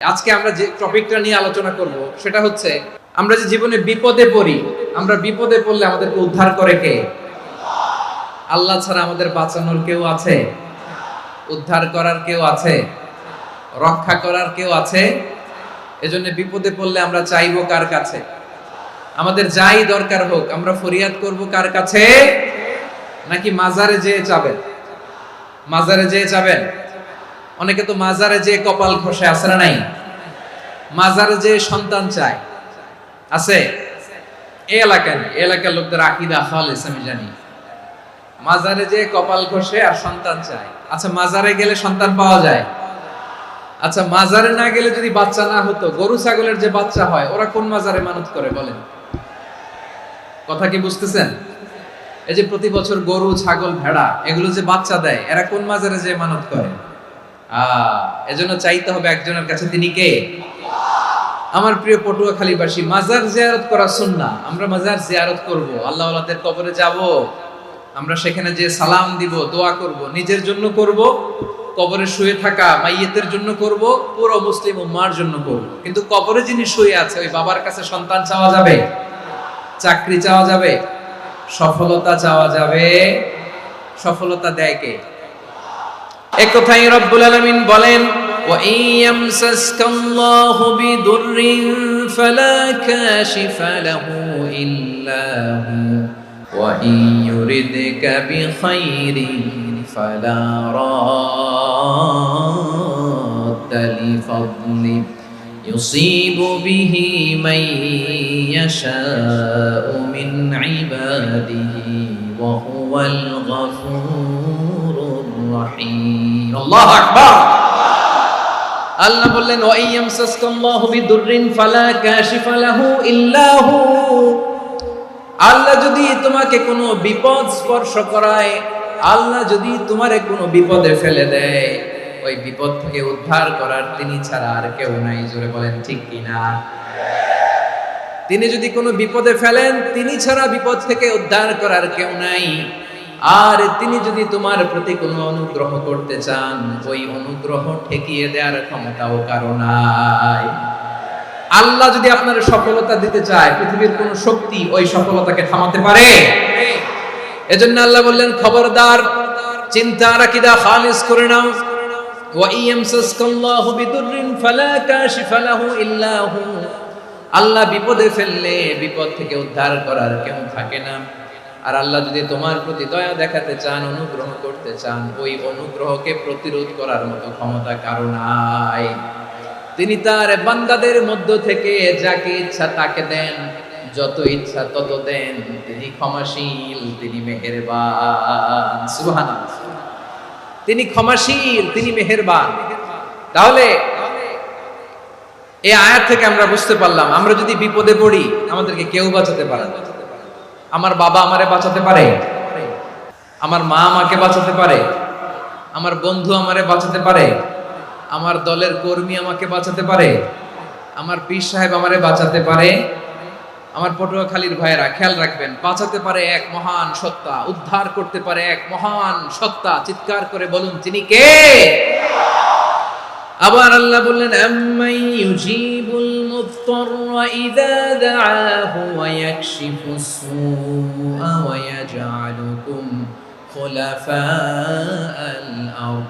আজকে আমরা যে টপিকটা নিয়ে আলোচনা করব সেটা হচ্ছে আমরা যে জীবনে বিপদে পড়ি, আমরা বিপদে পড়লে আমাদেরকে উদ্ধার করে কে? আল্লাহ ছাড়া আমাদের বাঁচানোর কেউ আছে? উদ্ধার করার কেউ আছে? রক্ষা করার কেউ আছে? এজন্য বিপদে পড়লে আমরা চাইবো কার কাছে? আমাদের যাই দরকার হোক আমরা ফরিয়াদ করব কার কাছে? নাকি মাজারে যেয়ে চাবেন? মাজারে যেয়ে চাবেন? অনেকে তো মাজারে যেয়ে কপাল ঘষে, আছে না নাই? মাজারে যেয়ে সন্তান চায়, আছে? এই এলাকায় না, এই এলাকার লোকদের আকীদা খালেস আমি জানি। মাজারে যেয়ে কপাল ঘষে আর সন্তান চায়। আচ্ছা, মাজারে গেলে সন্তান পাওয়া যায়? আচ্ছা, মাজারে না গেলে যদি বাচ্চা না হতো, গরু ছাগলের যে বাচ্চা হয় ওরা কোন মাজারে মানত করে বলেন? কথা কি বুঝতেছেন? এই যে প্রতি বছর গরু ছাগল ভেড়া এগুলো যে বাচ্চা দেয়, এরা কোন মাজারে যে মানত করে? এজন্য চাইতে হবে একজনের কাছে, তিনি কে? আমার প্রিয় পটুয়াখালীবাসী, মাজার জিয়ারত করা সুন্নাহ। আমরা মাজার জিয়ারত করব, আল্লাহ ওয়ালাদের কবরে যাব, আমরা সেখানে যে সালাম দিব, দোয়া করব, নিজের জন্য করব, কবরে শুয়ে থাকা মাইয়েতের জন্য করব, পুরো মুসলিম উম্মার জন্য করব। কিন্তু কবরে যিনি শুয়ে আছে ওই বাবার কাছে সন্তান চাওয়া যাবে? চাকরি চাওয়া যাবে? সফলতা চাওয়া যাবে? সফলতা দেয় কে? এক কথাই রব্বুল আলামিন বলেন, ওয়া ইয়ামসাসকাল্লাহু বিদুররিন ফালা কাশিফা লাহু ইল্লা হু ওয়া ইয়ুরিদকা বিখাইরিন ফালা রাদ্দা লিফাদলি ইউসিবু বিহি মান ইয়াশাউ মিন ইবাদিহি ওয়া হুয়াল গফুরুর রহিম। আল্লাহু আকবার। আল্লাহ বললেন, ওয়া ইয়ামসাসকাল্লাহু বিদুররিন ফালা কাশিফা লাহু ইল্লা হু। আল্লাহ যদি তোমাকে কোনো বিপদ স্পর্শ করায়, আল্লাহ যদি তোমারে কোনো বিপদে ফেলে দেয়, ওই বিপদ থেকে উদ্ধার করার তিনি ছাড়া আর কেউ নাই। জোরে বলেন ঠিক কিনা? তিনি যদি কোনো বিপদে ফেলেন, তিনি ছাড়া বিপদ থেকে উদ্ধার করার কেউ নাই। আর তিনি যদি তোমার প্রতি কোনো অনুগ্রহ করতে চান, ওই অনুগ্রহ ঠেকিয়ে দেওয়ার ক্ষমতাও কারো নাই। আল্লাহ যদি আপনার সফলতা দিতে চায়, পৃথিবীর কোন শক্তি ওই সফলতাকে থামাতে পারে? এজন্য আল্লাহ বললেন, খবরদার, চিন্তা আর আকীদা খালিস করে নাও। ওয়া ইয়ামসাসকাল্লাহু বিদুররিন ফালা কাশিফা লাহু ইল্লা হু। আল্লাহ বিপদে ফেললে বিপদ থেকে উদ্ধার করার কেউ থাকে না। আর আল্লাহ যদি তোমার প্রতি দয়া দেখাতে চান, অনুগ্রহ করতে চান, ওই অনুগ্রহকে প্রতিরোধ করার মতো ক্ষমতা কারো নাই। তিনি তার বান্দাদের মধ্য থেকে যাকে ইচ্ছা তাকে দেন, যত ইচ্ছা তত দেন। তিনি ক্ষমাশীল, তিনি মেহেরবান। সুবহানাল্লাহ। তিনি ক্ষমাশীল, তিনি মেহেরবান। তাহলে এই আয়াত থেকে আমরা বুঝতে পারলাম, আমরা যদি বিপদে পড়ি আমাদেরকে কেউ বাঁচাতে পারে না। আমার বাবা আমারে বাঁচাতে পারে, আমার মা আমাকে বাঁচাতে পারে, আমার বন্ধু আমারে বাঁচাতে পারে, আমার দলের কর্মী আমাকে বাঁচাতে পারে, আমার পীর সাহেব আমারে বাঁচাতে পারে। আমার পটুয়াখালীর ভাইয়েরা খেয়াল রাখবেন, বাঁচাতে পারে এক মহান সত্তা, উদ্ধার করতে পারে এক মহান সত্তা। চিৎকার করে বলুন, তিনি কে? আবার আল্লাহ বললেন, আম্মাই ইউজিবুল মুত্তাররা ইযা দাআহু ওয়া ইয়াকশিফুস সুআ ওয়া ইয়াজআলুকুম খুলাফাআল আরদ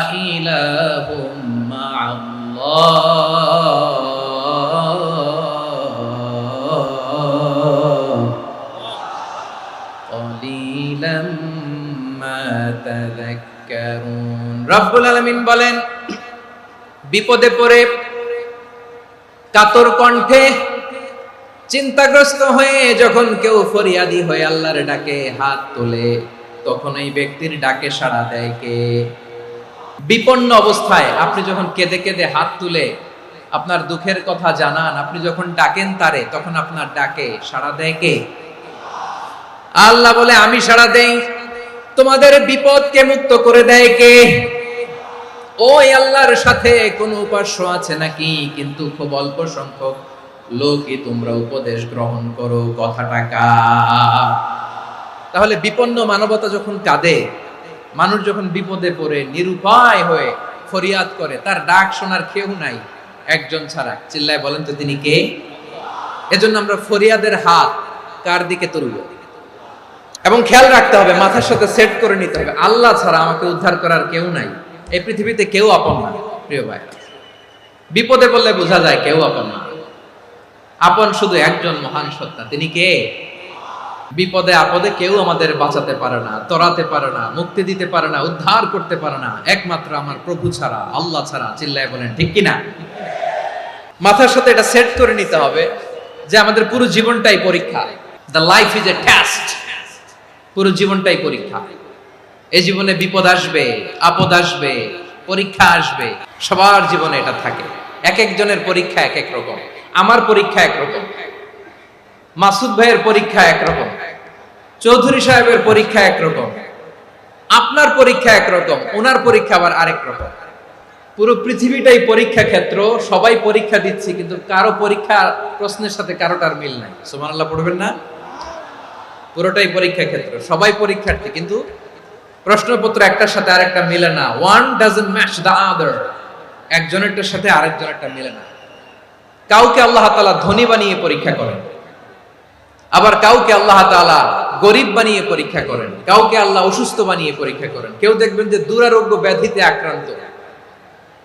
আইলাহুম মা'আল্লাহ ক্বালিলাম মা তাযাক্কারুন। রব্বুল আলামিন বলেন, বিপদে পড়ে কাতর কণ্ঠে চিন্তাগ্রস্ত হয়ে যখন কেউ ফরিয়াদি হয়ে আল্লাহর ডাকে হাত তোলে, তখন এই ব্যক্তির ডাকে সাড়া দেয় কে? বিপন্ন অবস্থায় আপনি যখন কেঁদে কেঁদে হাত তুলে আপনার দুঃখের কথা জানান, আপনি যখন ডাকেন তারে, তখন আপনার ডাকে সাড়া দেয় কে? আল্লাহ বলে, আমি সাড়া দেই। তোমাদের বিপদকে মুক্ত করে দেয় কে? ওই আল্লাহর সাথে কোন উপাস্য আছে নাকি? কিন্তু খুব অল্প সংখ্যক লোকই তোমরা উপদেশ গ্রহণ করো। কথাটা কার? তাহলে বিপন্ন মানবতা যখন কাঁদে, মানুষ যখন বিপদে পড়ে নিরুপায় হয়ে ফরিয়াদ করে, তার ডাক শোনার কেউ নাই, একজন ছাড়া। চিল্লায় বলেন তো তিনি কে? এজন্য আমরা ফরিয়াদের হাত কার দিকে তুলব? এবং খেয়াল রাখতে হবে, মাথার সাথে সেট করে নিতে হবে, আল্লাহ ছাড়া আমাকে উদ্ধার করার কেউ নাই। এই পৃথিবীতে কেউ আপন না প্রিয় ভাই। বিপদে বললে বোঝা যায় কেউ আপন না। আপন শুধু একজন মহান সত্তা, তিনি কে? বিপদে আপদে কেউ আমাদের বাঁচাতে পারে না, তরাতে পারে না, মুক্তি দিতে পারে না, উদ্ধার করতে পারে না, একমাত্র আমার প্রভু ছাড়া, আল্লাহ ছাড়া। চিল্লায় বলেন ঠিক কিনা? মাথার সাথে এটা সেট করে নিতে হবে যে আমাদের পুরো জীবনটাই পরীক্ষা। The life is a test. পুরো জীবনটাই পরীক্ষা। এই জীবনে বিপদ আসবে, আপদ আসবে, পরীক্ষা আসবে, সবার জীবনে এটা থাকে। এক একজনের পরীক্ষা এক এক রকম। আমার পরীক্ষা একরকম, মাসুদ ভাইয়ের পরীক্ষা একরকম, চৌধুরী সাহেবের পরীক্ষা একরকম, আপনার পরীক্ষা একরকম, ওনার পরীক্ষা আবার আরেক রকম। পুরো পৃথিবীটাই পরীক্ষা ক্ষেত্র, সবাই পরীক্ষা দিচ্ছি, কিন্তু কারো পরীক্ষা প্রশ্নের সাথে কারোটার মিল নাই। সুবহানাল্লাহ পড়বেন না? পুরোটাই পরীক্ষা ক্ষেত্র, সবাই পরীক্ষার্থী, কিন্তু প্রশ্নপত্র একটার সাথে আরেকটা মিলে না। One doesn't match the other. একজনেরটার সাথে আরেকজনেরটা মিলে না। কাউকে আল্লাহ তাআলা ধনী বানিয়ে পরীক্ষা করেন, আবার কাউকে আল্লাহ তাআলা গরিব বানিয়ে পরীক্ষা করেন, কাউকে আল্লাহ অসুস্থ বানিয়ে পরীক্ষা করেন। কেউ দেখবেন যে দুরারোগ্য ব্যাধিতে আক্রান্ত,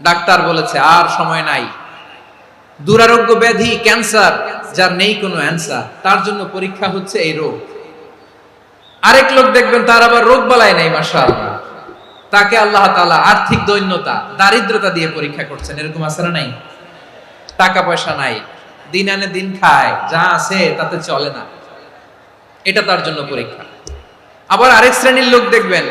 ডাক্তার বলেছে আর সময় নাই, দুরারোগ্য ব্যাধি, ক্যান্সার, যার নেই কোনো অ্যান্সার, তার জন্য পরীক্ষা হচ্ছে এই রোগ। আরেক লোক দেখবেন তার আবার রোগ বালাই নাই, মাশাআল্লাহ, তাকে আল্লাহ তাআলা আর্থিক দৈন্যতা, দারিদ্রতা দিয়ে পরীক্ষা করছেন। এরকম আছে না নাই? টাকা পয়সা নাই, দিন আনে দিন খায়, যা আছে তাতে চলে না, এটা তার জন্য পরীক্ষা। আবার আরেক শ্রেণীর লোক দেখবেন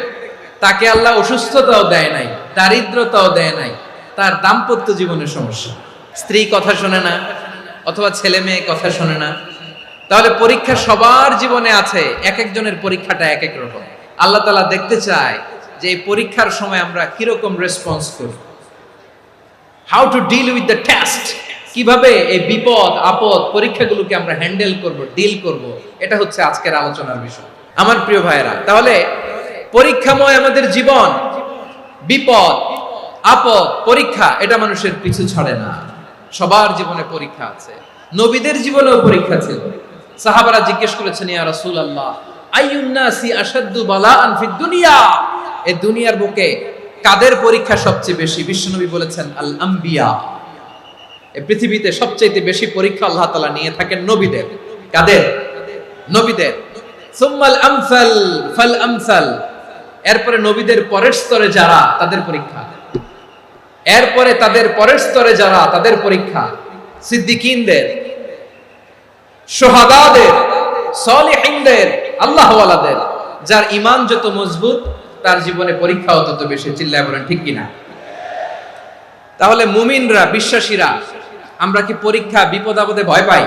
তাকে আল্লাহ অসুস্থতাও দেয় নাই, দারিদ্রতাও দেয় নাই, তার দাম্পত্য জীবনের সমস্যা, স্ত্রী কথা শোনে না অথবা ছেলে মেয়ে কথা শোনে না। তাহলে পরীক্ষা সবার জীবনে আছে, এক একজনের পরীক্ষাটা এক এক রকম। আল্লাহ তাআলা দেখতে চায় যে এই পরীক্ষার সময় আমরা কিরকম রেসপন্স করি, how to deal with the test, কিভাবে এই বিপদ আপদ পরীক্ষাগুলোকে আমরা হ্যান্ডেল করব, ডিল করব, এটা হচ্ছে আজকের আলোচনার বিষয় আমার প্রিয় ভাইয়েরা। তাহলে পরীক্ষাময় আমাদের জীবন, বিপদ আপদ পরীক্ষা, এটা মানুষের পিছু ছাড়ে না। সবার জীবনে পরীক্ষা আছে, নবীদের জীবনেও পরীক্ষা ছিল। সাহাবারা জিজ্ঞেস করেছেন, ইয়া রাসূলুল্লাহ, আইয়ুন নাসি আশাদ্দু বালাআন ফিদ দুনিয়া, এই দুনিয়ার বুকে কাদের পরীক্ষা সবচেয়ে বেশি? বিশ্বনবী বলেছেন, আল আম্বিয়া। এই পৃথিবীতে সবচেয়ে বেশি পরীক্ষা আল্লাহ তাআলা নিয়ে থাকেন নবীদের। কাদের? নবীদের। সুম্মাল আমসাল ফাল আমসাল, এরপরে নবীদের পরের স্তরে যারা, তাদের পরীক্ষা। এরপরে তাদের পরের স্তরে যারা, তাদের পরীক্ষা। সিদ্দিকিনদের, শুহাদাদের, সলিহিনদের, আল্লাহওয়ালাদের। যার ঈমান যত মজবুত, তার জীবনে পরীক্ষাও তত বেশি। চিল্লায় বলেন ঠিক কিনা? তাহলে মুমিনরা, বিশ্বাসীরা, আমরা কি পরীক্ষা বিপদ আপদে ভয় পাই?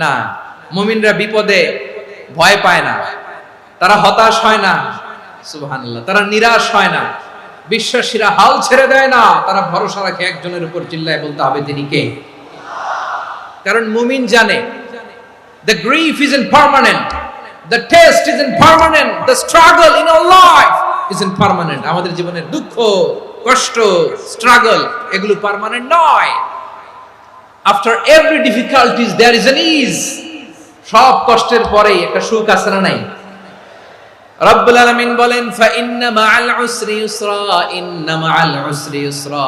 না, মুমিনরা বিপদে ভয় পায় না, তারা হতাশ হয় না, সুবহানাল্লাহ, তারা নিরাশ হয় না। বিশ্বাসীরা হাল ছেড়ে দেয় না, তারা ভরসা রাখে একজনের উপর। চিল্লায় বলতে হবে তিনি কে? কারণ মুমিন জানে the grief isn't permanent, the test isn't permanent, the struggle in our life isn't permanent. আমাদের জীবনের দুঃখ, কষ্ট, স্ট্রাগল, এগুলো পার্মানেন্ট নয়। after every difficulties there is an ease. সব কষ্টের পরেই একটা সুখ আছে না নাই? রব্বুল আলামিন বলেন, ফা ইন্না মাআল উসরি ইউসরা, ইন্না মাআল উসরি ইউসরা,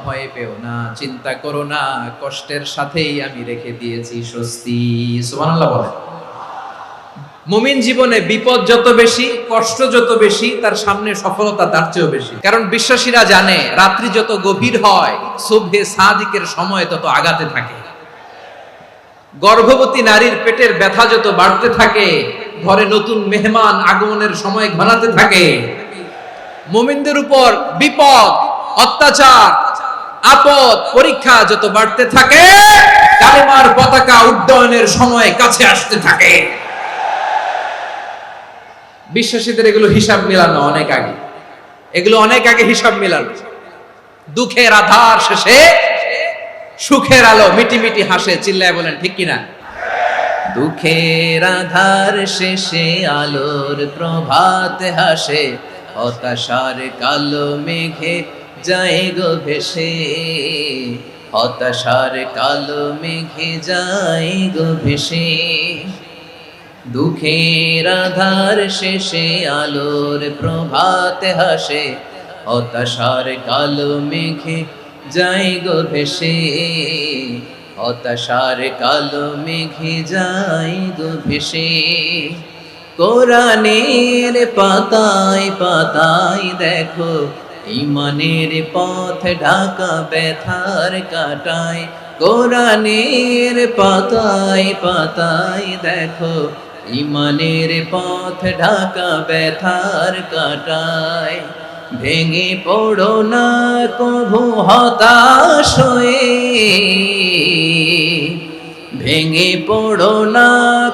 ভয় পেও না, চিন্তা করো না, কষ্টের সাথেই আমি রেখে দিয়েছি স্বস্তি। সুবহানাল্লাহ বলেন। মুমিন জীবনে বিপদ যত বেশি, কষ্ট যত বেশি, তার সামনে সফলতা তার চেয়েও বেশি। কারণ বিশ্বাসীরা জানে রাত্রি যত গভীর হয়, সুবহে সাদিকের সময় তত আগাতে থাকে। গর্ভবতী নারীর পেটের ব্যথা যত বাড়তে থাকে, ঘরে নতুন মেহমান আগমনের সময় ঘনাতে থাকে। মুমিনদের উপর বিপদ, অত্যাচার, আপদ, পরীক্ষা যত বাড়তে থাকে, কালেমার পতাকা উড্ডয়নের সময় কাছে আসতে থাকে। বিশ্বাসীদের এগুলো হিসাব মেলানো অনেক আগে, এগুলো অনেক আগে হিসাব মেলানো। দুঃখের আধার শেষে সুখের আলো মিটি মিটি হাসে। চিল্লায় বলেন ঠিক কিনা? দুঃখের আধার শেষে আলোর প্রভাত হাসে, হতাশার কালো মেঘে যায় গো ভেসে, হতাশার কালো মেঘে যায় গো ভেসে, দুঃখের আধার শেষে আলোর প্রভাতে হাসে, হতাশার কালো মেঘে যায় গো ভেসে, হতাশার কালো মেঘে যায় গো ভেসে। কোরআনের পাতায় পাতায় দেখো ঈমানের পথ ঢাকা ব্যথার কাটায়, কোরআনের পাতায় পাতায় দেখো ঈমানের পথ ঢাকা ব্যথার কাটায়। ভেঙে পড়ো না কভু হতাশ হয়ে, ভেঙে পড়ো না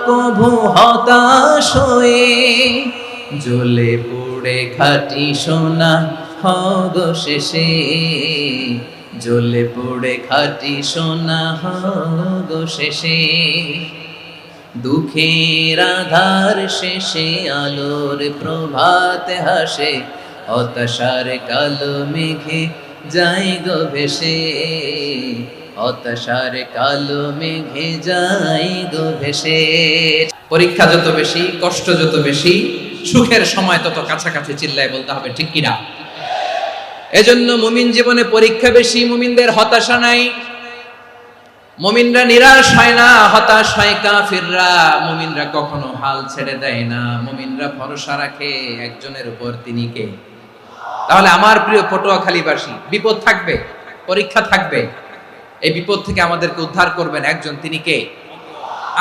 কভু হতাশ হয়ে, জ্বলে পুড়ে খাঁটি সোনা হগো শেষে, জ্বলে পুড়ে খাঁটি সোনা হগো শেষে। দুঃখের আধার শেষে আলোর প্রভাতে হাসে, হতাশার কালো মেঘে যায় গো ভেসে, হতাশার কালো মেঘে যায় গো ভেসে। পরীক্ষা যত বেশি, কষ্ট যত বেশি, সুখের সময় তত কাছাকাছি চিল্লায় বলতে হবে ঠিক কিনা। এজন্য মুমিন জীবনে পরীক্ষা বেশি, মুমিনদের হতাশা নাই। মুমিনরা নিরাশ হয় না, হতাশ হয় কাফিররা। মুমিনরা কখনো হাল ছেড়ে দেয় না, মুমিনরা ভরসা রাখে একজনের উপর, তিনি কে? তাহলে আমার প্রিয় পটুয়াখালীবাসী, বিপদ থাকবে, পরীক্ষা থাকবে, এই বিপদ থেকে আমাদেরকে উদ্ধার করবেন একজন, তিনি কে?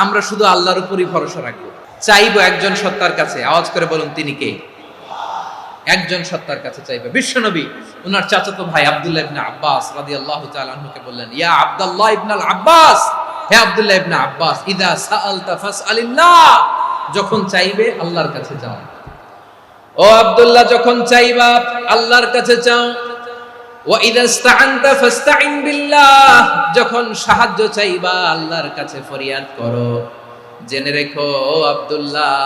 আমরা শুধু আল্লাহর উপরই ভরসা রাখবো, চাইবো একজন সত্তার কাছে। আওয়াজ করে বলুন তিনি কে? একজন সত্তার কাছে চাইবে। বিশ্বনবী ওনার চাচাতো ভাই আব্দুল্লাহ ইবনে আব্বাস রাদিয়াল্লাহু তাআলা আনহুকে বললেন, ইয়া আব্দুল্লাহ ইবনুল আব্বাস, হে আব্দুল্লাহ ইবনে আব্বাস, ইদা সাআলতা ফাসআলিল্লাহ, যখন চাইবে আল্লাহর কাছে যাও। ও আব্দুল্লাহ, যখন চাইবা আল্লাহর কাছে চাও। ওয়া ইদা ইসতাআনতা ফাসতাইন বিল্লাহ, যখন সাহায্য চাইবা আল্লাহর কাছে ফরিয়াদ করো। জেনে রেখো ও আব্দুল্লাহ,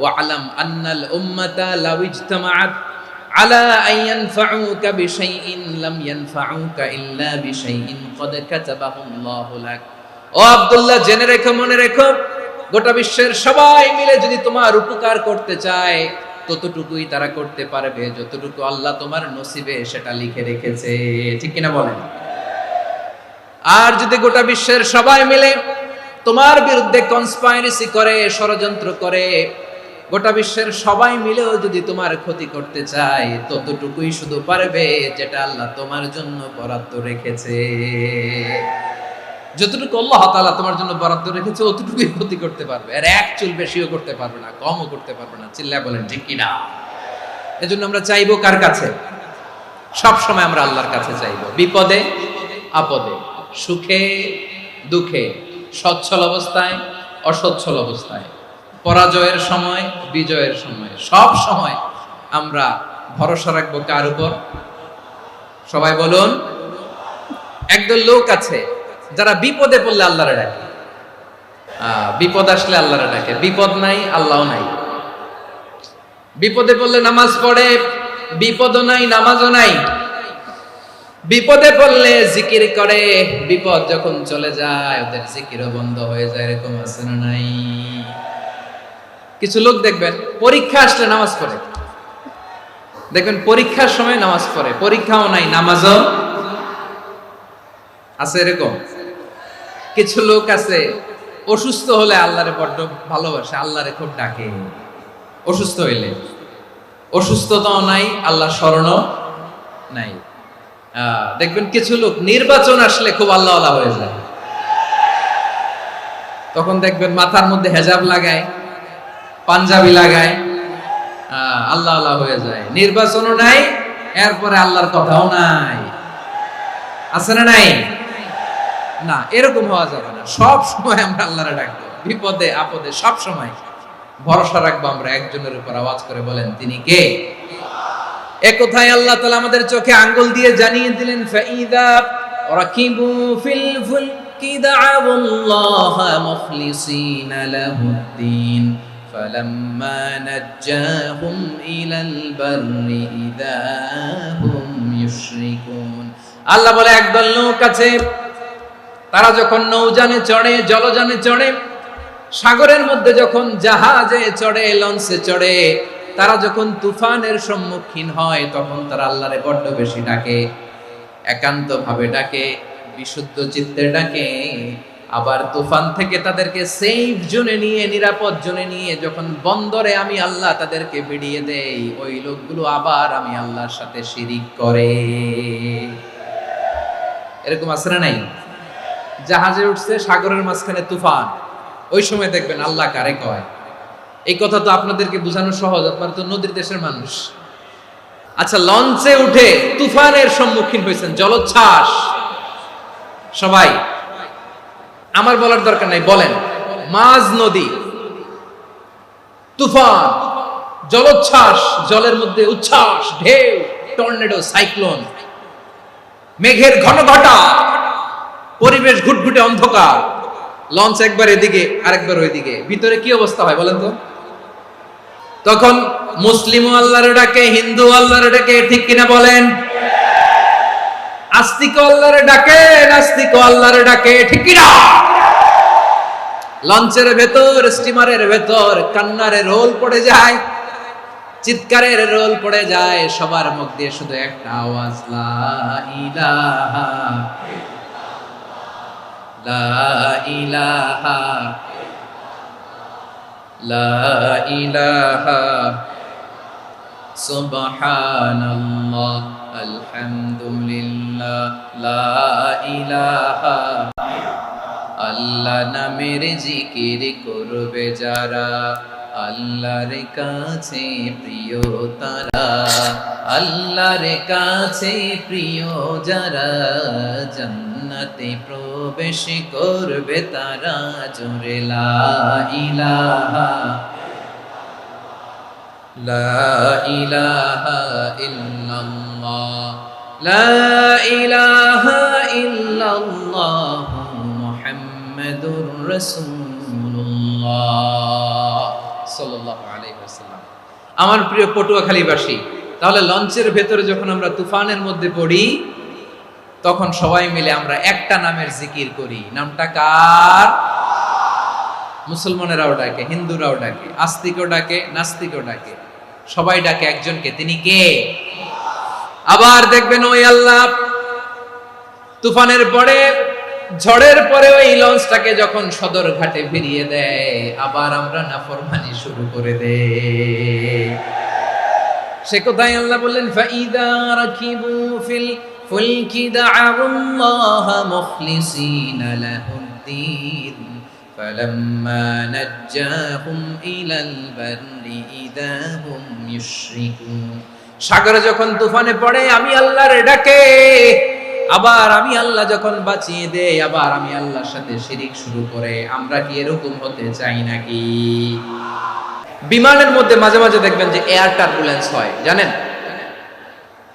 ওয়া'লাম আন্নাল উম্মাতা লাউ ইজতামাআত আলা আন ইয়ানফাউকা বিশাইইন লাম ইয়ানফাউকা ইল্লা বিশাইইন ক্বাদ কাতাবাহু আল্লাহু লাক। ও আব্দুল্লাহ, জেনে রেখো, মনে রেখো, গোটা বিশ্বের সবাই মিলে যদি তোমার উপকার করতে চায় ততটুকুই তারা করতে পারবে যতটুকু আল্লাহ তোমার নসিবে সেটা লিখে রেখেছে। ঠিক কিনা বলেন? আর যদি গোটা বিশ্বের সবাই মিলে তোমার বিরুদ্ধে কনস্পাইরেসি করে, ষড়যন্ত্র করে, গোটা বিশ্বের সবাই মিলেও যদি তোমার ক্ষতি করতে চায় ততটুকুই শুধু পারবে যেটা আল্লাহ তোমার জন্য বরাদ্দ রেখেছে। যতটুকু আল্লাহ তাআলা তোমার জন্য বরাদ্দ রেখেছে অতটুকুই ক্ষতি করতে পারবে, আর এক চুল বেশিও করতে পারবে না, কমও করতে পারবে না। চিল্লায় বলেন ঠিক কিনা। এজন্য আমরা চাইবো কার কাছে? সব সময় আমরা আল্লাহর কাছে চাইবো, বিপদে আপদে, সুখে দুঃখে, সচ্ছল অবস্থায় অসচ্ছল অবস্থায়, পরাজয়ের সময় বিজয়ের সময়, সব সময় আমরা ভরসা রাখবো কার উপর? সবাই বলুন। একদল লোক আছে যারা বিপদে পড়লে আল্লাহরে ডাকে, বিপদ আসলে আল্লাহরে ডাকে, বিপদ নাই আল্লাহও নাই। বিপদে পড়লে নামাজ পড়ে, বিপদও নাই নামাজও নাই। বিপদে পড়লে জিকির করে, বিপদ যখন চলে যায় ওদের জিকিরও বন্ধ হয়ে যায়। এরকম আছে না নাই? কিছু লোক দেখবেন পরীক্ষা আসলে নামাজ পড়ে, দেখবেন পরীক্ষার সময় নামাজ পড়ে, পরীক্ষাও নাই নামাজও আছে। এরকম কিছু লোক আছে অসুস্থ হলে আল্লাহরে বড্ড ভালোবাসে, আল্লাহরে খুব ডাকে। অসুস্থ হইলে অসুস্থতাও নাই, আল্লাহ স্মরণও নাই। দেখবেন কিছু লোক নির্বাচন আসলে খুব আল্লাহওয়ালা হয়ে যায়, তখন দেখবেন মাথার মধ্যে হেজাব লাগায়, পাঞ্জাবি লাগায়, আল্লাহওয়ালা হয়ে যায়। নির্বাচনও নাই, এরপরে আল্লাহর কথাও নাই। আছে না নাই? না, এরকম হওয়া যাবে না। সব সময় আমরা আল্লাহরে ডাকবো, বিপদে আপদে সব সময় ভরসা রাখবো আমরা একজনের উপর। আওয়াজ করে বলেন তিনি কে? একথায় আল্লাহ তাআলা আমাদের চোখে আঙ্গুল দিয়ে জানিয়ে দিলেন, ফাইদা রাকিবু ফিল ফুলকি দা'আউল্লাহা মুখলিসিনা লাহুদ্দিন ফালাম্মা নাজ্জাহুম ইলাল বাররি ইযা হুম ইউশরিকুন। আল্লাহ বলে একদল লোক আছে, তারা যখন নৌযানে চড়ে, জলযানে চড়ে, সাগরের মধ্যে যখন জাহাজে চড়ে, লঞ্চে চড়ে, তারা যখন তুফানের সম্মুখীন হয় তখন তারা আল্লাহরে বড্ড বেশি ডাকে, একান্ত ভাবে ডাকে, বিশুদ্ধ চিত্তে ডাকে। আবার তুফান থেকে তাদেরকে সেফ জোনে নিয়ে, নিরাপদ জোনে নিয়ে যখন বন্দরে আমি আল্লাহ তাদেরকে ভিড়িয়ে দেই, ওই লোকগুলো আবার আমি আল্লাহর সাথে শিরিক করে। এরকম আছে না নাই? জাহাজে উঠছে, সাগরের মাঝখানে তুফান, ওই সময় দেখবেন আল্লাহ কারে কয়। এই কথা তো আপনাদেরকে বোঝানো সহজ, আপনারা তো নদীর দেশের মানুষ। আচ্ছা, লঞ্চে উঠে তুফানের সম্মুখীন হয়েছেন, জলোচ্ছ্বাস, সবাই, আমার বলার দরকার নাই, বলেন, মাঝ নদী, তুফান, জলোচ্ছ্বাস, জলের মধ্যে উচ্ছ্বাস, ঢেউ, টর্নেডো, সাইক্লোন, মেঘের ঘন ঘটা, পরিবেশ ঘুটঘুটে অন্ধকার, লঞ্চ একবার এদিকে আরেকবার ওইদিকে, ভিতরে কি অবস্থা হয় বলেন তো? তখন মুসলিম আল্লাহর ডাকে, হিন্দু আল্লাহর ডাকে, ঠিক কিনা বলেন? আস্তিক আল্লাহর ডাকে, নাস্তিক আল্লাহর ডাকে, ঠিক কিনা? লঞ্চের ভেতর, স্টিমারের ভেতর কান্নারে রোল পড়ে যায়, চিৎকারের রোল পড়ে যায়, সবার মুখ দিয়ে শুধু একটা আওয়াজ, লা ইলাহা লা ইলাহা লা ইলাহা সুবহানাল্লাহ আলহামদুলিল্লাহ লা ইলাহা। আল্লাহ নামের জিকির করবে যারা, আল্লাহর কাছে প্রিয় তারা, আল্লাহর কাছে প্রিয় যারা, জান্নাতে প্রবেশ করবে তারা, জোরে লা ইলাহা লা ইলাহা ইল্লাল্লাহ লা ইলাহা ইল্লাল্লাহ মুহাম্মাদুর রাসূলুল্লাহ সাল্লাল্লাহু আলাইহি ওয়াসাল্লাম। আমার প্রিয় পটুয়াখালীবাসী, তাহলে লঞ্চের ভেতরে যখন আমরা তুফানের মধ্যে পড়ি, তখন সবাই মিলে আমরা একটা নামের জিকির করি। নামটা কার? মুসলমানেরাও ডাকে, হিন্দুরাও ডাকে, আস্তিকও ডাকে, নাস্তিকও ডাকে, সবাই ডাকে একজনকে, তিনি কে? আবার দেখবেন ওই আল্লাহ তুফানের পরে, ঝড়ের পরে ওই লঞ্চটাকে যখন সদর ঘাটে ফিরিয়ে দেয়, আবার আমরা নাফরমানি শুরু করে দেই। সে কোথায় আল্লাহ বললেন, ফাইদা রাকিবু ফিল ফুলকি দা'আল্লাহ মুখলিসিনা লাহুদ্দিন ফালাম্মা নাজ্জাহুম ইলাল বাররি ইযা হুম ইউশরিকুন। সাগরে যখন তুফানে পড়ে আমি আল্লাহর ডাকে, আবার আমি আল্লাহ যখন বাঁচিয়ে দেই, আবার আমি আল্লাহর সাথে শিরিক শুরু করে। আমরা কি এরকম হতে চাই নাকি? বিমানের মধ্যে মাঝে মাঝে দেখবেন যে এয়ার টার্বুলেন্স হয়, জানেন?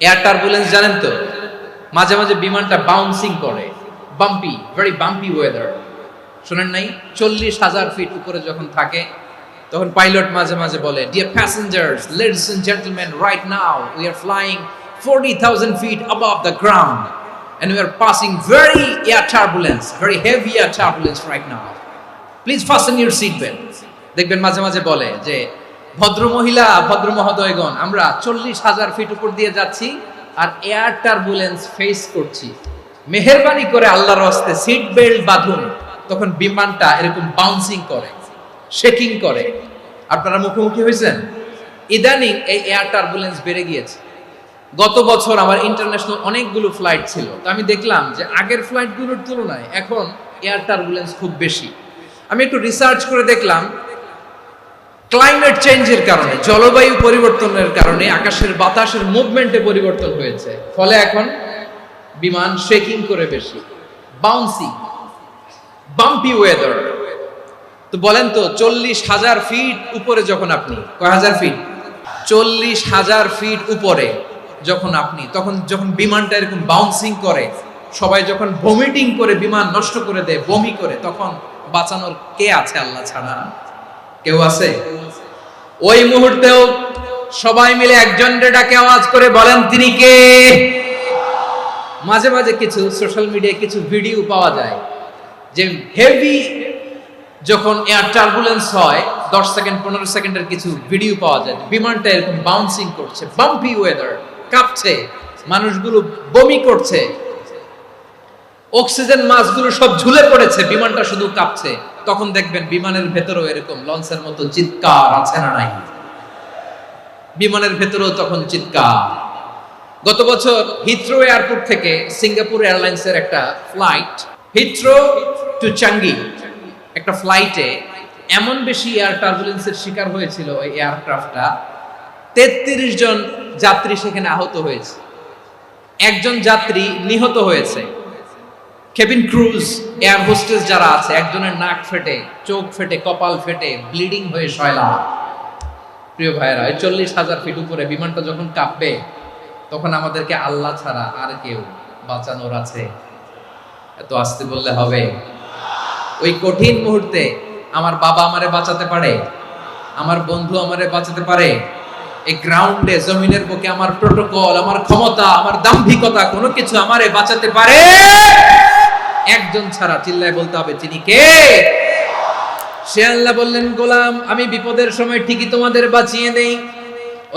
এয়ার টার্বুলেন্স জানেন তো? মাঝে মাঝে বিমানটা বাউন্সিং করে, বাম্পি, ভেরি বাম্পি ওয়েদার, শুনেন নাই? 40,000 ফিট উপরে যখন থাকে, তখন পাইলট মাঝে মাঝে বলে, dear passengers, ladies and gentleman, right now we are flying 40,000 feet above the ground and we are passing very air turbulence, very heavy air turbulence right now. Please fasten your seat belts. দেখবেন মাঝে মাঝে বলে যে, ভদ্র মহিলা, ভদ্র মহোদয়গণ, আমরা 40,000 ফিট উপর দিয়ে যাচ্ছি আর এয়ার টার্বুলেন্স ফেস করছি, মেহেরবানি করে আল্লাহর হস্তে সিট বেল্ট বাঁধুন। তখন বিমানটা এরকম বাউন্সিং করে, শেকিং করে। আপনারা মুখোমুখি হয়েছেন? ইদানিং এই এয়ার টার্বুলেন্স বেড়ে গিয়েছে। গত বছর আমার ইন্টারন্যাশনাল অনেকগুলো ফ্লাইট ছিল, তো আমি দেখলাম যে আগের ফ্লাইটগুলোর তুলনায় এখন এয়ার টার্বুলেন্স খুব বেশি। আমি একটু রিসার্চ করে দেখলাম, ক্লাইমেট চেঞ্জের কারণে, জলবায়ু পরিবর্তনের কারণে আকাশের বাতাসের মুভমেন্টে পরিবর্তন হয়েছে, ফলে এখন বিমান শেকিং করে বেশি, বাউন্সি, বাম্পি ওয়েদার। তো বলেন তো, 40,000 ফিট উপরে যখন আপনি, কয় হাজার ফিট? 40,000 ফিট উপরে যখন আপনি, তখন যখন বিমানটা এরকম বাউন্সিং করে, সবাই যখন ভমিটিং করে বিমান নষ্ট করে দেয়, বমি করে, তখন বাঁচানোর কে আছে আল্লাহ ছাড়া? কেউ আছে? ওই মুহূর্তেও সবাই মিলে একজনের ডাকে আওয়াজ করে বলেন, তিনি কে? মাঝে মাঝে কিছু সোশ্যাল মিডিয়ায় কিছু ভিডিও পাওয়া যায় যে হেভি যখন এয়ার টার্বুলেন্স হয় 10 সেকেন্ড 15 সেকেন্ডের কিছু ভিডিও পাওয়া যায় বিমানটা এরকম বাউন্সিং করছে, বাম্পি ওয়েদার, কাঁপছে, মানুষগুলো বমি করছে, অক্সিজেন মাস্কগুলো সব ঝুলে পড়েছে, বিমানটা শুধু কাঁপছে। তখন দেখবেন বিমানের ভেতরেও এরকম লঞ্চের মতো চিৎকার আছে না নাই? বিমানের ভেতরেও তখন চিৎকার। গত বছর হিথ্রো এয়ারপোর্ট থেকে সিঙ্গাপুর এয়ারলাইন্সের একটা ফ্লাইট, হিথ্রো টু চাঙ্গি, একটা ফ্লাইটে এমন বেশি এয়ার টার্বুলেন্সের শিকার হয়েছিল ওই এয়ারক্রাফটটা, 33 জন যাত্রী সেখানে আহত হয়েছে, একজন যাত্রী নিহত হয়েছে। কেবিন ক্রুজ, এয়ার হোস্টেস যারা আছে, একজনের নাক ফেটে, চোখ ফেটে, কপাল ফেটে, ব্লিডিং হয়ে শয়লা। প্রিয় ভাইরা, 40,000 ফিট উপরে বিমানটা যখন কাঁপবে তখন আমাদেরকে আল্লাহ ছাড়া আর কেউ বাঁচানোর আছে? এত আস্তে বললে হবে? ওই কঠিন মুহূর্তে আমার বাবা আমারে বাঁচাতে পারে, আমার বন্ধু আমারে বাঁচাতে পারে? এই গ্রাউন্ডে, জমিনের বুকে আমার প্রোটোকল, আমার ক্ষমতা, আমার দাম্ভিকতা কোনো কিছু আমারে বাঁচাতে পারে? একজন ছাড়া। চিল্লায় বলতে হবে, তিনি কে? সে আল্লাহ বললেন, গোলাম আমি বিপদের সময় ঠিকই তোমাদের বাঁচিয়ে দেই।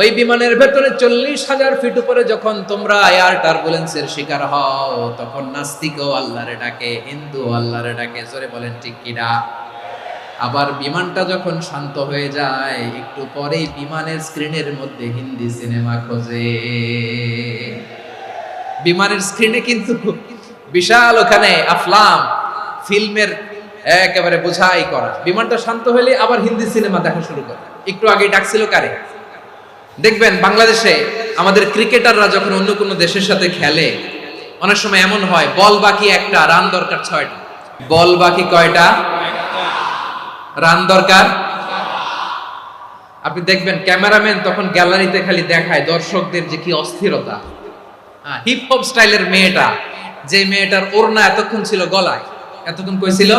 ওই বিমানের ভেতরে 40,000 ফিট উপরে যখন তোমরা এয়ার টার্বুলেন্সের শিকার হও, তখন নাস্তিকও আল্লাহরে ডাকে, হিন্দু আল্লাহরে ডাকে। জোরে বলেন ঠিক কিনা? আবার বিমানটা যখন শান্ত হয়ে যায়, একটু পরেই বিমানের স্ক্রিনের মধ্যে হিন্দি সিনেমা খোঁজে। বিমানের স্ক্রিনে কিন্তু বিশাল ওখানে আফলাম ফিল্মের একেবারে বোঝাই করা। বিমানটা শান্ত হলে আবার হিন্দি সিনেমা দেখা শুরু করে। একটু আগে ডাকছিল কারে? দেখবেন বাংলাদেশে আমাদের ক্রিকেটাররা যখন অন্য কোনো দেশের সাথে খেলে, অনেক সময় এমন হয় বল বাকি একটা, রান দরকার 6টা। বল বাকি কয়টা? রান দরকার। আপনি দেখবেন ক্যামেরাম্যান তখন গ্যালারিতে খালি দেখায় দর্শকদের যে কি অস্থিরতা। হিপ হপ স্টাইলের মেয়েটা, যে মেয়েটার ওড়না এতক্ষণ ছিল গলায়, এতক্ষণ কই ছিল,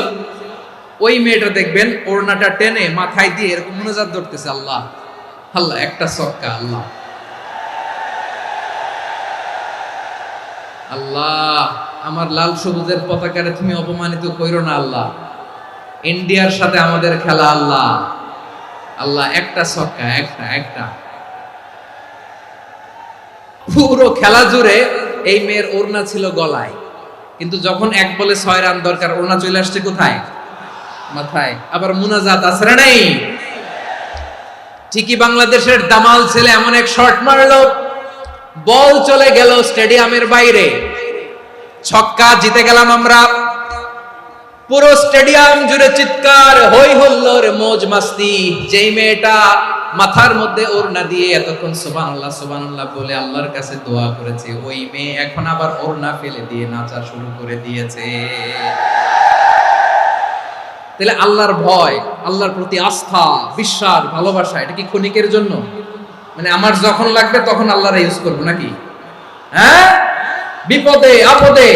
ওই মেয়েটা দেখবেন ওড়নাটা টেনে মাথায় দিয়ে এরকম মুনাজাত ধরতেছে, আল্লাহ আল্লাহ, একটা সক্কা, আল্লাহ আল্লাহ, আমার লাল সবুজের পতাকারে তুমি অপমানিত কইরো না আল্লাহ, ইন্ডিয়ার সাথে আমাদের খেলা, আল্লাহ আল্লাহ, একটা সক্কা, একটা একটা। পুরো খেলা জুড়ে এই মেয়ের ওড়না ছিল গলায়, কিন্তু যখন এক বলে 6 রান দরকার, ওড়না চলে আসছে কোথায়? মাথায়। আবার মুনাজাত আছে না নেই? ঠিকই বাংলাদেশের দামাল ছেলে এমন এক শট মারলো, বল চলে গেল স্টেডিয়ামের বাইরে, ছক্কা, জিতে গেলাম আমরা। পুরো স্টেডিয়াম জুড়ে চিৎকার, হই হুল্লোড়, মौज মাস্তি। যেই মেয়েটা মাথার মধ্যে ওড়না দিয়ে এতক্ষণ সুবহানাল্লাহ সুবহানাল্লাহ বলে আল্লাহর কাছে দোয়া করেছে, ওই মেয়ে এখন আবার ওড়না ফেলে দিয়ে নাচা শুরু করে দিয়েছে। তাহলে আল্লাহর ভয়, আল্লাহর প্রতি আস্থা, বিশ্বাস, ভালোবাসা, এটা কি ক্ষণিকের জন্য? মানে আমার যখন লাগবে তখন আল্লাহর ইউজ করব নাকি? হ্যাঁ, বিপদে আপদে,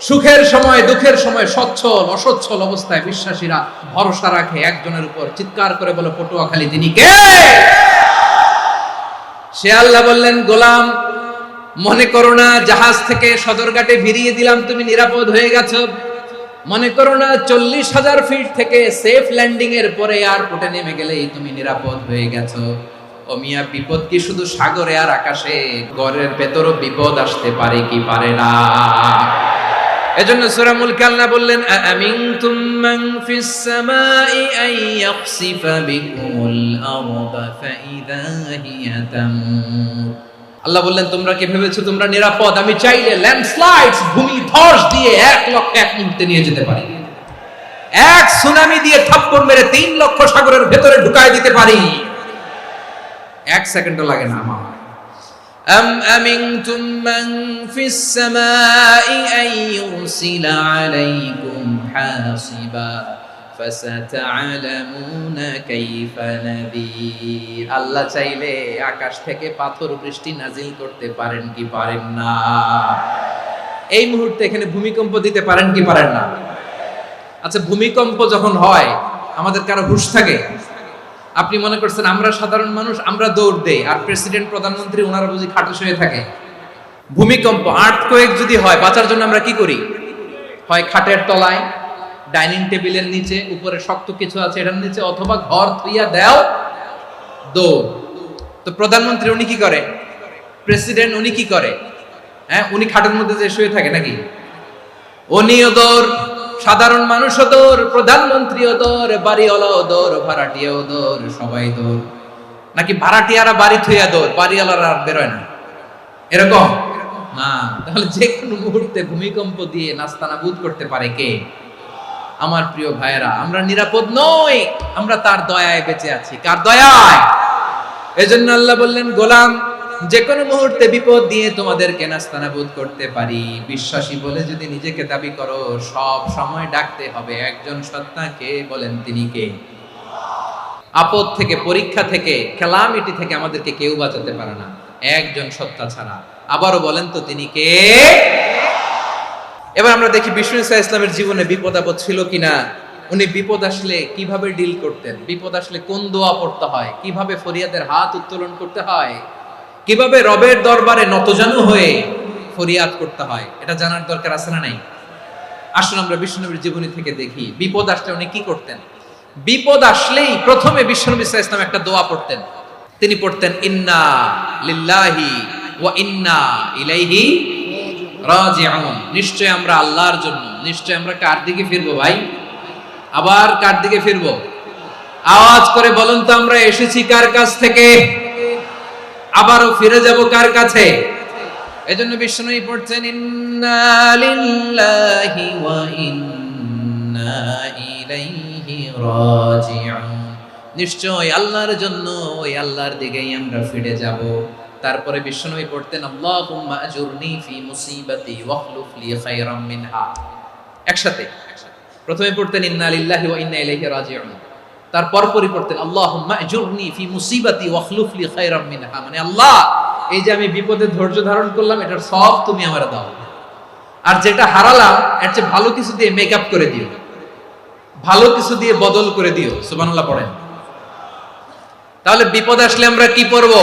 সুখের সময় দুঃখের সময়, সচ্ছল অসচ্ছল অবস্থায় বিশ্বাসীরা ভরসা রাখে একজনের উপর। চিৎকার করে বলে, পটুয়াখালী তিনি কে? সে আল্লাহ বললেন, গোলাম মনে করো না জাহাজ থেকে সদরঘাটে ভিড়িয়ে দিলাম, তুমি নিরাপদ হয়ে গেছো। মনে করো না 40,000 ফিট থেকে সেফ ল্যান্ডিং এর পরে এয়ারপোর্টে নেমে গেলেই তুমি নিরাপদ হয়ে গেছো। ও মিয়া, বিপদ কি শুধু সাগরে আর আকাশে? ঘরের ভেতরও বিপদ আসতে পারে কি পারে না? এজন্য সূরা মুলকে আল্লাহ বললেন, আমিনতুম মান ফিস সামাই আন ইয়াখসিফা বিকুমুল আরদা ফাইদা হিয়া তামুর। আল্লাহ বললেন, তোমরা কি ভেবেছো তোমরা নিরাপদ? আমি চাইলে ল্যান্ডস্লাইডস, ভূমি ধস দিয়ে 1 লক্ষ 1 মুহূর্তে নিয়ে যেতে পারি। এক সুনামি দিয়ে থাপ্পড় মেরে 3 লক্ষ সাগরের ভেতরে ঢুকায় দিতে পারি। 1 সেকেন্ডও লাগে না আমার। أم أمنتم من في السماء أن يرسل عليكم حاصبا فستعلمون كيف نذير। আল্লাহ চাইলে আকাশ থেকে পাথর বৃষ্টি নাজিল করতে পারেন কি পারেন না? এই মুহূর্তে এখানে ভূমিকম্প দিতে পারেন কি পারেন না? আচ্ছা, ভূমিকম্প যখন হয় আমাদের কারো হুঁশ থাকে? আপনি মনে করছেন আমরা সাধারণ মানুষ, আমরা দৌড় দেই, আর প্রেসিডেন্ট প্রধানমন্ত্রী ওনারা বুঝি খাটে শুয়ে থাকে? ভূমিকম্প, আর্থকোয়েক যদি হয়, বাঁচার জন্য আমরা কি করি? হয় খাটের তলায়, ডাইনিং টেবিলের নিচে, উপরে শক্ত কিছু আছে এটার নিচে, অথবা ঘর থুইয়া দেও দৌড়। তো প্রধানমন্ত্রী উনি কি করে? প্রেসিডেন্ট উনি কি করে? হ্যাঁ, উনি খাটের মধ্যে যে শুয়ে থাকে নাকি? উনিও দৌড়, সাধারণ মানুষও দৌড়, প্রধানমন্ত্রীও দৌড়, বাড়িওয়ালাও দৌড়, ভাড়াটিয়াও দৌড়, সবাই দৌড়। নাকি ভাড়াটিয়ারা বাড়ি থুইয়া দৌড়, বাড়িওয়ালারা আর বেরোয় না? এরকম না। তাহলে যে কোনো মুহূর্তে ভূমিকম্প দিয়ে নাস্তানাবুদ করতে পারে কে? আমার প্রিয় ভাইয়েরা, আমরা নিরাপদ নই, আমরা তার দয়ায় বেঁচে আছি। কার দয়ায়? এজন্য আল্লাহ বললেন, গোলাম, যে কোনো মুহূর্তে বিপদ দিয়ে তোমাদেরকে নাস্তানাবুদ করতে পারি। বিশ্বাসী বলে যদি নিজেকে দাবি করো, সব সময় ডাকতে হবে একজন সত্তাকে। বলেন তিনি কে? আপদ থেকে, পরীক্ষা থেকে, ক্যালামিটি থেকে আমাদেরকে কেউ বাঁচাতে পারে না, একজন সত্তা ছাড়া। আবারও বলেন তো তিনি কে? এবার আমরা দেখি বিষ্ণু ইসা ইসলামের জীবনে বিপদ আপদ ছিল কিনা। উনি বিপদ আসলে কিভাবে ডিল করতেন, বিপদ আসলে কোন দোয়া পড়তে হয়, কিভাবে ফরিয়াদের হাত উত্তোলন করতে হয়, কিভাবে রবের দরবারে নতজানু হয়ে ফরিয়াদ করতে হয়, এটা জানার দরকার আছে না নাই? আসুন আমরা বিষ্ণুনবীর জীবনী থেকে দেখি বিপদ আসলে উনি কি করতেন। বিপদ আসলেই প্রথমে বিষ্ণুনবী সাল্লাল্লাহু আলাইহি ওয়াসাল্লাম একটা দোয়া পড়তেন। তিনি পড়তেন, ইন্না লিল্লাহি ওয়া ইন্না ইলাইহি রাজিউন। নিশ্চয় আমরা আল্লাহর জন্য, নিশ্চয় আমরা কার দিকে ফিরবো ভাই? আবার কার দিকে ফিরবো? আওয়াজ করে বলুন তো, আমরা এসেছি কার কাছ থেকে, আবারও ফিরে যাব কার কাছে? এজন্য বিষ্ণুই পড়ছেন, ইন্না লিল্লাহি ওয়া ইন্না ইলাইহি রাজিউন। নিশ্চয় আল্লাহর জন্য, ওই আল্লাহর দিকেই আমরা ফিরে যাব। তারপরে বিষ্ণুই পড়তেন, আল্লাহুম্মা আজুরনি ফি মুসিবাতি ওয়াখলুফ লি খায়রাম মিনহা। একসাথে প্রথমে পড়তেন ইন্না লিল্লাহি ওয়া ইন্না ইলাইহি রাজিউন, তারপর পড়তেন আল্লাহুম্মা আজুরনি ফি মুসিবাতি ওয়াখলুফ লি খায়রাম মিনহা। মানে আল্লাহ, এই যে আমি বিপদে ধৈর্য ধারণ করলাম, এটার সব তুমি আমারে দাও, আর যেটা হারালাম এর চেয়ে ভালো কিছু দিয়ে মেকআপ করে দিও, ভালো কিছু দিয়ে বদল করে দিও। সুবহানাল্লাহ পড়েন। তাহলে বিপদ আসলে আমরা কি পড়ব?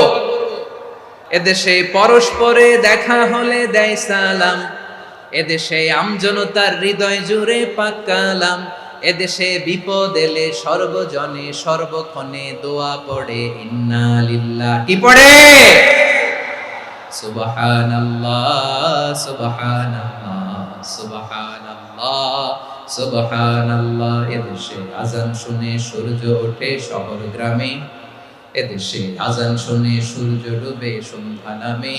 এদেশে পরস্পরে দেখা হলে দেয় সালাম, এদেশে আমজনতার হৃদয় জুড়ে পাক কালাম, এদেশে বিপদ এলে সর্বজনে সর্বক্ষণে দোয়া পড়ে ইন্না লিল্লাহ। কি পড়ে? সুবহানাল্লাহ সুবহানাল্লাহ সুবহানাল্লাহ সুবহানাল্লাহ। এদেশে আজান শুনে সূর্য ওঠে শহর গ্রামে, এদেশে আজান শুনে সূর্য ডুবে সন্ধ্যা নামে,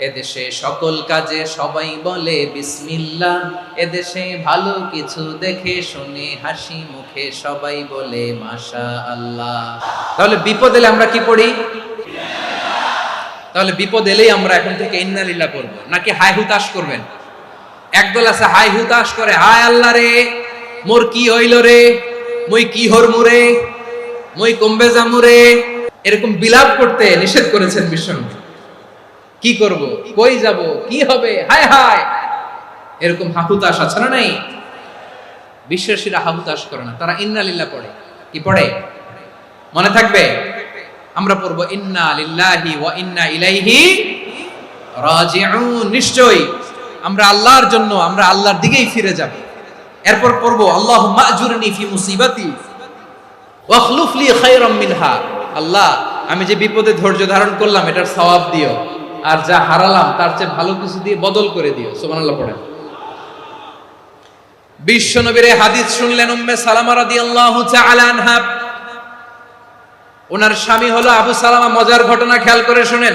এদেশে সকল কাজে সবাই বলে বিসমিল্লাহ, এদেশে ভালো কিছু দেখে শুনে হাসি মুখে সবাই বলে মাশাআল্লাহ। তাহলে বিপদ এলে আমরা কি পড়ি? তাহলে বিপদ এলেই আমরা এখন থেকে ইন্না লিল্লাহ পড়ব, নাকি হাই হুতাশ করবেন? একদল আছে হাই হুতাশ করে, হায় আল্লাহ রে, মোর কি হইল রে, মুই কি হরমু রে, মুই কমবে যামু রে, এরকম বিলাপ করতে নিষেধ করেছেন বিশ্বনবী। কি করব, কই যাব, কি হবে, হায় হায়, এরকম হাহুতাশ আছে না নাই? বিশ্বাসীরা হাহুতাশ করে না, তারা ইন্না লিল্লাহ পড়ে। কি পড়ে মনে থাকবে? আমরা পড়ব ইন্না লিল্লাহি ওয়া ইন্না ইলাইহি রাজিউন। নিশ্চয়ই আমরা আল্লাহর জন্য, আমরা আল্লাহর দিকেই ফিরে যাব। এরপর পড়ব আল্লাহুম্মা আজুরনি ফি মুসিবাতি ওয়াখলুফ লি খায়রাম মিনহা। আল্লাহ, আমি যে বিপদে ধৈর্য ধারণ করলাম এটার সওয়াব দিও, আর যা হারালাম তার চেয়ে ভালো কিছু দিয়ে বদল করে দিও। সুবহানাল্লাহ পড়েন। বিশ্বনবীর হাদিস শুনলেন উম্মে সালামা রাদিয়াল্লাহু তাআলা আনহা। ওনার স্বামী হলো আবু সালামা। মজার ঘটনা খেয়াল করে শুনেন।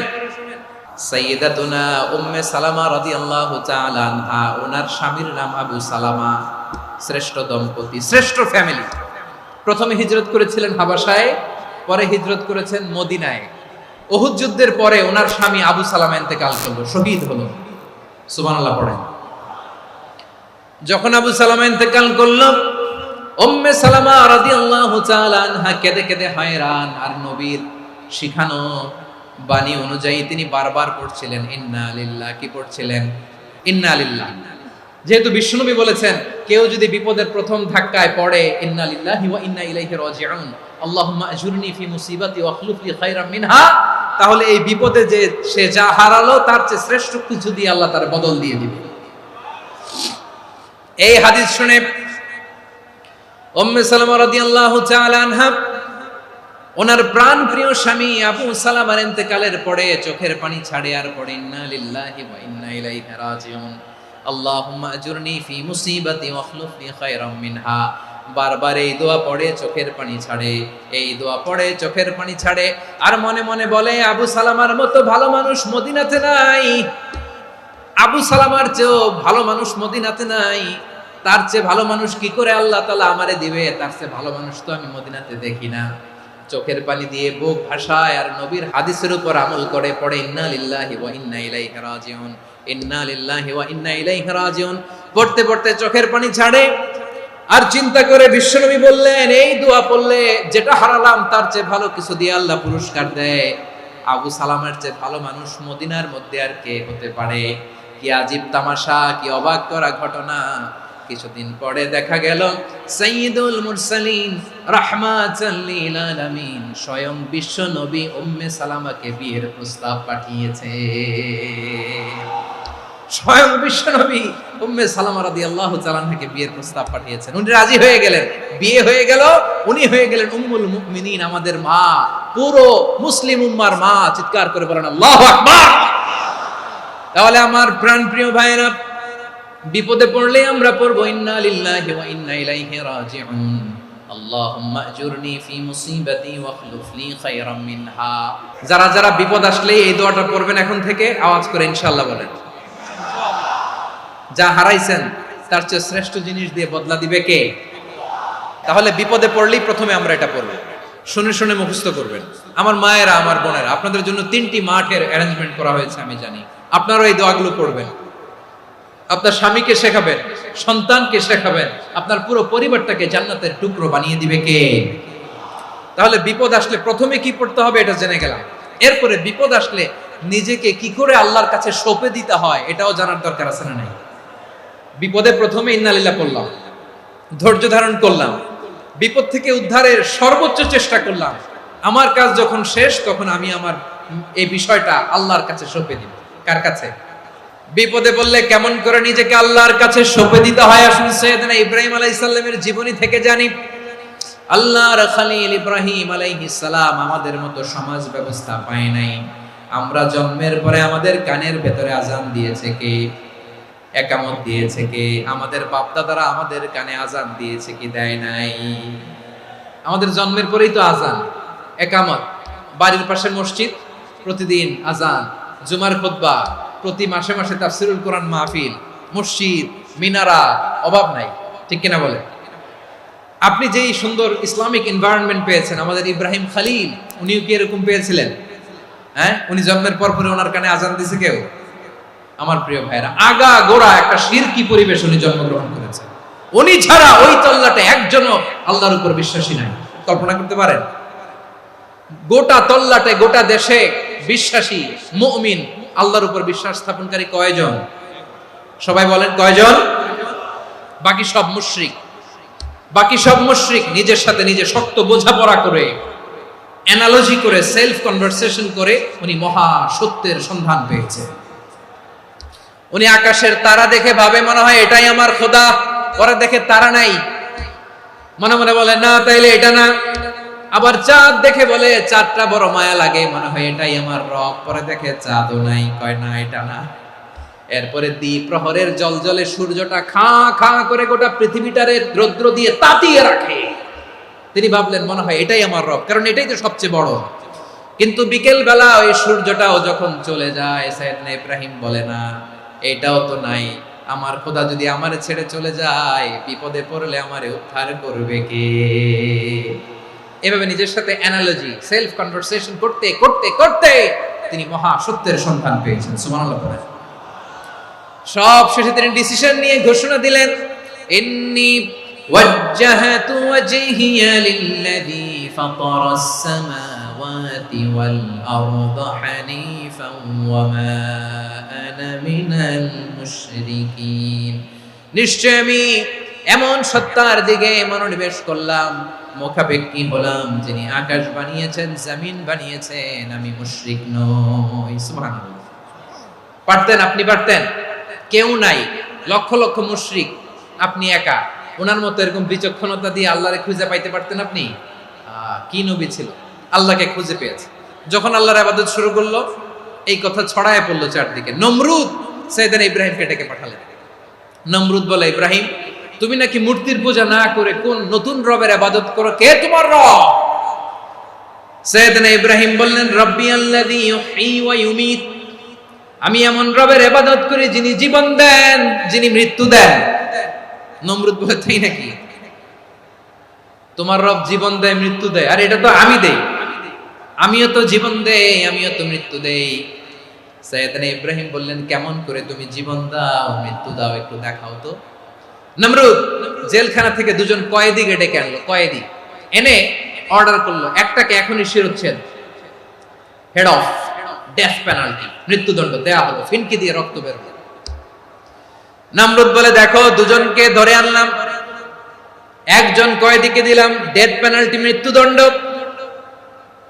সাইয়্যিদাতুনা উম্মে সালামা রাদিয়াল্লাহু তাআলা আনহা, ওনার স্বামীর নাম আবু সালামা। শ্রেষ্ঠ দম্পতি, শ্রেষ্ঠ ফ্যামিলি। প্রথমে হিজরত করেছিলেন হাবাসায়, পরে হিজরত করেছেন মদিনায়। উহুদ যুদ্ধের পরে ওনার স্বামী আবু সালামা ইন্তেকাল করলো, শহীদ হলো। সুবহানাল্লাহ পড়েন। যখন আবু সালামা ইন্তেকাল করলো, উম্মে সালামা রাদিয়াল্লাহু তাআলা আনহা কেঁদে কেঁদে হয়রান। আর নবীর শিখানো বাণী অনুযায়ী তিনি বারবার পড়ছিলেন ইন্না লিল্লাহ। কি পড়ছিলেন? ইন্না লিল্লাহ। যেহেতু বিশ্বনবী বলেছেন কেউ যদি বিপদের প্রথম ধাক্কায় পড়ে ইন্না লিল্লাহি ওয়া ইন্না ইলাইহি রাজিউন, আল্লাহুম্মা আজুরনি ফি মুসিবাতি ওয়াখলুফ লি খায়রাম মিনহা, তাহলে এই বিপদে যে সে যা হারালো তার চেয়ে শ্রেষ্ঠ কিছু দিয়ে আল্লাহ তার বদল দিয়ে দিবে। এই হাদিস শুনে উম্মে সালামা রাদিয়াল্লাহু তাআলা আনহা ওনার প্রাণ প্রিয় স্বামী আবু সালামার ইন্তেকালের পরে চোখের পানি ছাড়ে আর পড়ে ইন্না লিল্লাহি ওয়া ইন্না ইলাইহি রাজিউন, আল্লাহুম্মা আজুরনি ফি মুসিবাতি ওয়াখলুফ লি খায়রাম মিনহা। বারবার এই দোয়া পড়ে চোখের পানি ছাড়ে, এই দোয়া পড়ে চোখের পানি ছাড়ে, আর মনে মনে বলে আবু সালামার মতো ভালো মানুষ মদিনাতে নাই, আবু সালামার চেয়েও ভালো মানুষ মদিনাতে নাই, তার চেয়ে ভালো মানুষ কি করে আল্লাহ তাআলা আমারে দিবে, তার চেয়ে ভালো মানুষ তো আমি মদিনাতে দেখি না। চোখের পানি দিয়ে বুক ভাসায় আর নবীর হাদিসের উপর আমল করে পড়ে ইন্না লিল্লাহি ওয়া ইন্না ইলাইহি রাজিউন, ইন্না লিল্লাহি ওয়া ইন্না ইলাইহি রাজিউন। পড়তে পড়তে চোখের পানি ছাড়ে আর চিন্তা করে বিশ্বনবী বললেন, এই দোয়া পড়লে যেটা হারালাম তার চেয়ে ভালো কিছু দিয়ে আল্লাহ পুরস্কার দেয়। আবু সালামের চেয়ে ভালো মানুষ মদিনার মধ্যে আর কে হতে পারে? কি আজীব তামাশা, কি অবাক করা ঘটনা। কিছুদিন পরে দেখা গেল সাইয়্যিদুল মুরসালিন রাহমাতাল লিল আলামিন স্বয়ং বিশ্ব নবী উম্মে সালামাকে বিয়ের প্রস্তাব পাঠিয়েছে। স্বয়ং বিশ্ব নবী উম্মে সালামা রাদিয়াল্লাহু তাআলা আনহাকে বিয়ের প্রস্তাব পাঠিয়েছেন। উনি রাজি হয়ে গেলেন, বিয়ে হয়ে গেল, উনি হয়ে গেলেন উম্মুল মুমিনিন, আমাদের মা, পুরো মুসলিম উম্মার মা। চিৎকার করে বলেন আল্লাহু আকবার। তাহলে আমার প্রাণপ্রিয় ভাইরা, বিপদে পড়লে আমরা পড়বো ইন্না লিল্লাহি ওয়া ইন্না ইলাইহি রাজিউন, আল্লাহুম্মা আজুরনি ফি মুসিবাতি ওয়াখলুফ লি খায়রাম মিনহা। যারা যারা বিপদ আসলে এই দোয়াটা পড়বেন এখন থেকে আওয়াজ করে ইনশাআল্লাহ বলেন। যা হারাইছেন তার চেয়ে শ্রেষ্ঠ জিনিস দিয়ে বদলা দিবে কে? তাহলে বিপদে পড়লেই প্রথমে আমরা এটা পড়ব, শুনে শুনে মুখস্থ করবেন। আমার মায়েরা, আমার বোনেরা, আপনাদের জন্য 3টি মাঠের অ্যারেঞ্জমেন্ট করা হয়েছে, আমি জানি। আপনারাও এই দোয়াগুলো পড়বেন, আপনার স্বামীকে শেখাবেন, সন্তানকে শেখাবেন, আপনার পুরো পরিবারটাকে জান্নাতের টুকরো বানিয়ে দিবে কে? তাহলে বিপদ আসলে প্রথমে কি পড়তে হবে এটা জেনে গেলাম। এরপরে বিপদ আসলে নিজেকে কি করে আল্লাহর কাছে সঁপে দিতে হয় এটাও জানার দরকার আছে না নাই? বিপদে প্রথমে ইন্না লিল্লাহ পড়লাম, ধৈর্য ধারণ করলাম, বিপদ থেকে উদ্ধারের সর্বোচ্চ চেষ্টা করলাম। আমার কাজ যখন শেষ তখন আমি আমার এই বিষয়টা আল্লাহর কাছে সঁপে দিব। কার কাছে? বিপদে বললে কেমন করে নিজেকে আল্লাহর কাছে সঁপে দিতে হয় আসুন সাইয়েদনা ইব্রাহিম আলাইহিস সালামের জীবনী থেকে জানি। আল্লাহর খলিল ইব্রাহিম আলাইহিস সালাম আমাদের মতো সমাজ ব্যবস্থা পায় নাই। আমরা জন্মের পরে আমাদের কানের ভেতরে আজান দিয়েছে কে? একামত দিয়েছে কে? আমাদের বাপ দাদারা আমাদের কানে আজান দিয়েছে কি দেয় নাই? আমাদের জন্মের পরেই তো আজান, একামত, বাড়ির পাশে মসজিদ, প্রতিদিন আজান, জুমার খুতবা, প্রতি মাসে মাসে তাফসীরুল কোরআন মাহফিল, মসজিদ, মিনারা, অভাব নাই। ঠিক কিনা বলে? আপনি যেই সুন্দর ইসলামিক এনভায়রনমেন্ট পেয়েছেন, আমাদের ইব্রাহিম খলিল উনিও কি এরকম পেয়েছিলেন? হ্যাঁ, উনি জন্মের পর পরে ওনার কানে আজান দিয়েছে কেউ? আমার প্রিয় ভাইরা, আগা গোড়া একটা শিরকি পরিবেশ উনি জন্মগ্রহণ করেছেন। উনি ছাড়া ওই তল্লাটে একজনও আল্লাহর উপর বিশ্বাসী নাই। কল্পনা করতে পারেন? গোটা তল্লাটে, গোটা দেশে বিশ্বাসী মুমিন, আল্লাহর উপর বিশ্বাস স্থাপনকারী কয়জন? সবাই বলেন কয়জন? বাকি সব মুশরিক। বাকি সব মুশরিক নিজের সাথে নিজে শক্ত বোঝাপড়া করে, অ্যানালজি করে, সেলফ কনভারসেশন করে উনি মহা সত্যের সন্ধান পেয়েছে। উনি আকাশের তারা দেখে ভাবে মনে হয় এটাই আমার খোদা, পরে দেখে তারা নাই, মনে মনে বলে না তাইলে এটা না। আবার চাঁদ দেখে বলে চাঁদটা বড় মায়া লাগে, মনে হয় এটাই আমার রব, পরে দেখে চাঁদও নাই, কয় না এটা না। এরপরে দ্বীপ প্রহরের জলজলে সূর্যটা খাঁ খাঁ করে গোটা পৃথিবীটারে রৌদ্র দিয়ে তাতিয়ে রাখে। তিনি ভাবলেন মনে হয় এটাই আমার রব, কারণ এটাই তো সবচেয়ে বড়। কিন্তু বিকেল বেলা ওই সূর্যটাও যখন চলে যায়, সাইয়েদনা ইব্রাহিম বলে না এটাও তো নাই, আমার খোদা যদি আমারে ছেড়ে চলে যায়, বিপদে পড়লে আমারে উদ্ধার করবে কে? এভাবে নিজের সাথে অ্যানালজি, সেলফ কনভারসেশন করতে করতে করতে তিনি মহা সত্যের সন্ধান পেয়েছেন। সুবহানাল্লাহ। সব শেষে তিনি ডিসিশন নিয়ে ঘোষণা দিলেন, ইন্নী ওয়াজ্জাহাতু ওয়াজহিয়া লিল্লাযী ফাতারাস সামাওয়াতি ওয়াল আরদা হানিফান ওয়া মা আনা মিনাল মুশরিকিন। নিশ্চয় আমি এমন সত্তার দিকে মনোনিবেশ করলাম, মুখাপেক্ষী হলাম, যিনি আকাশ বানিয়েছেন, জমিন বানিয়েছেন, আমি মুশরিক নই। সুবহানাল্লাহ। পারতেন? আপনি পারতেন? কেউ নাই, লক্ষ লক্ষ মুশরিক, আপনি একা। ওনার মতো এরকম বিচক্ষণতা দিয়ে আল্লাহরে খুঁজে পাইতে পারতেন আপনি? কি নবী ছিল, আল্লাহকে খুঁজে পেয়েছে। যখন আল্লাহর ইবাদত শুরু করলো, এই কথা ছড়ায় পড়লো চারদিকে। নমরুদ সাইয়েদনা ইব্রাহিমকে ডেকে পাঠালেন। নমরুদ বলে, ইব্রাহিম, তুমি নাকি মূর্তির পূজা না করে কোন নতুন রবের ইবাদত করো, কে তোমার রব? সাইয়েদনা ইব্রাহিম বললেন, রব্বি আল্লাযী ইউহয়ী ওয়া ইউমীত, আমি এমন রবের ইবাদত করি যিনি জীবন দেন, যিনি মৃত্যু দেন। নমরুদ বলে, তাই নাকি? তোমার রব জীবন দেয়, মৃত্যু দেয়, আর এটা তো আমি দেই। আমিও তো জীবন দেই, আমিও তো মৃত্যু দেই। সাইয়েদনা ইব্রাহিম বললেন, কেমন করে তুমি জীবন দাও, মৃত্যু দাও, একটু দেখাও তো। নমরুদ জেলখানা থেকে দুজন কয়েদিকে ডেকে আনলো, কয়েদি এনে অর্ডার করলো, একটাকে এখনই শিরোচ্ছেদ, হেড অফ, ডেথ পেনাল্টি, মৃত্যুদণ্ড দেয়া হলো, ফিনকি দিয়ে রক্ত বের হলো। নমরুদ বলে, দেখো, দুজনকে ধরে আনলাম, একজন কয়েদিকে দিলাম ডেথ পেনাল্টি, মৃত্যুদণ্ড,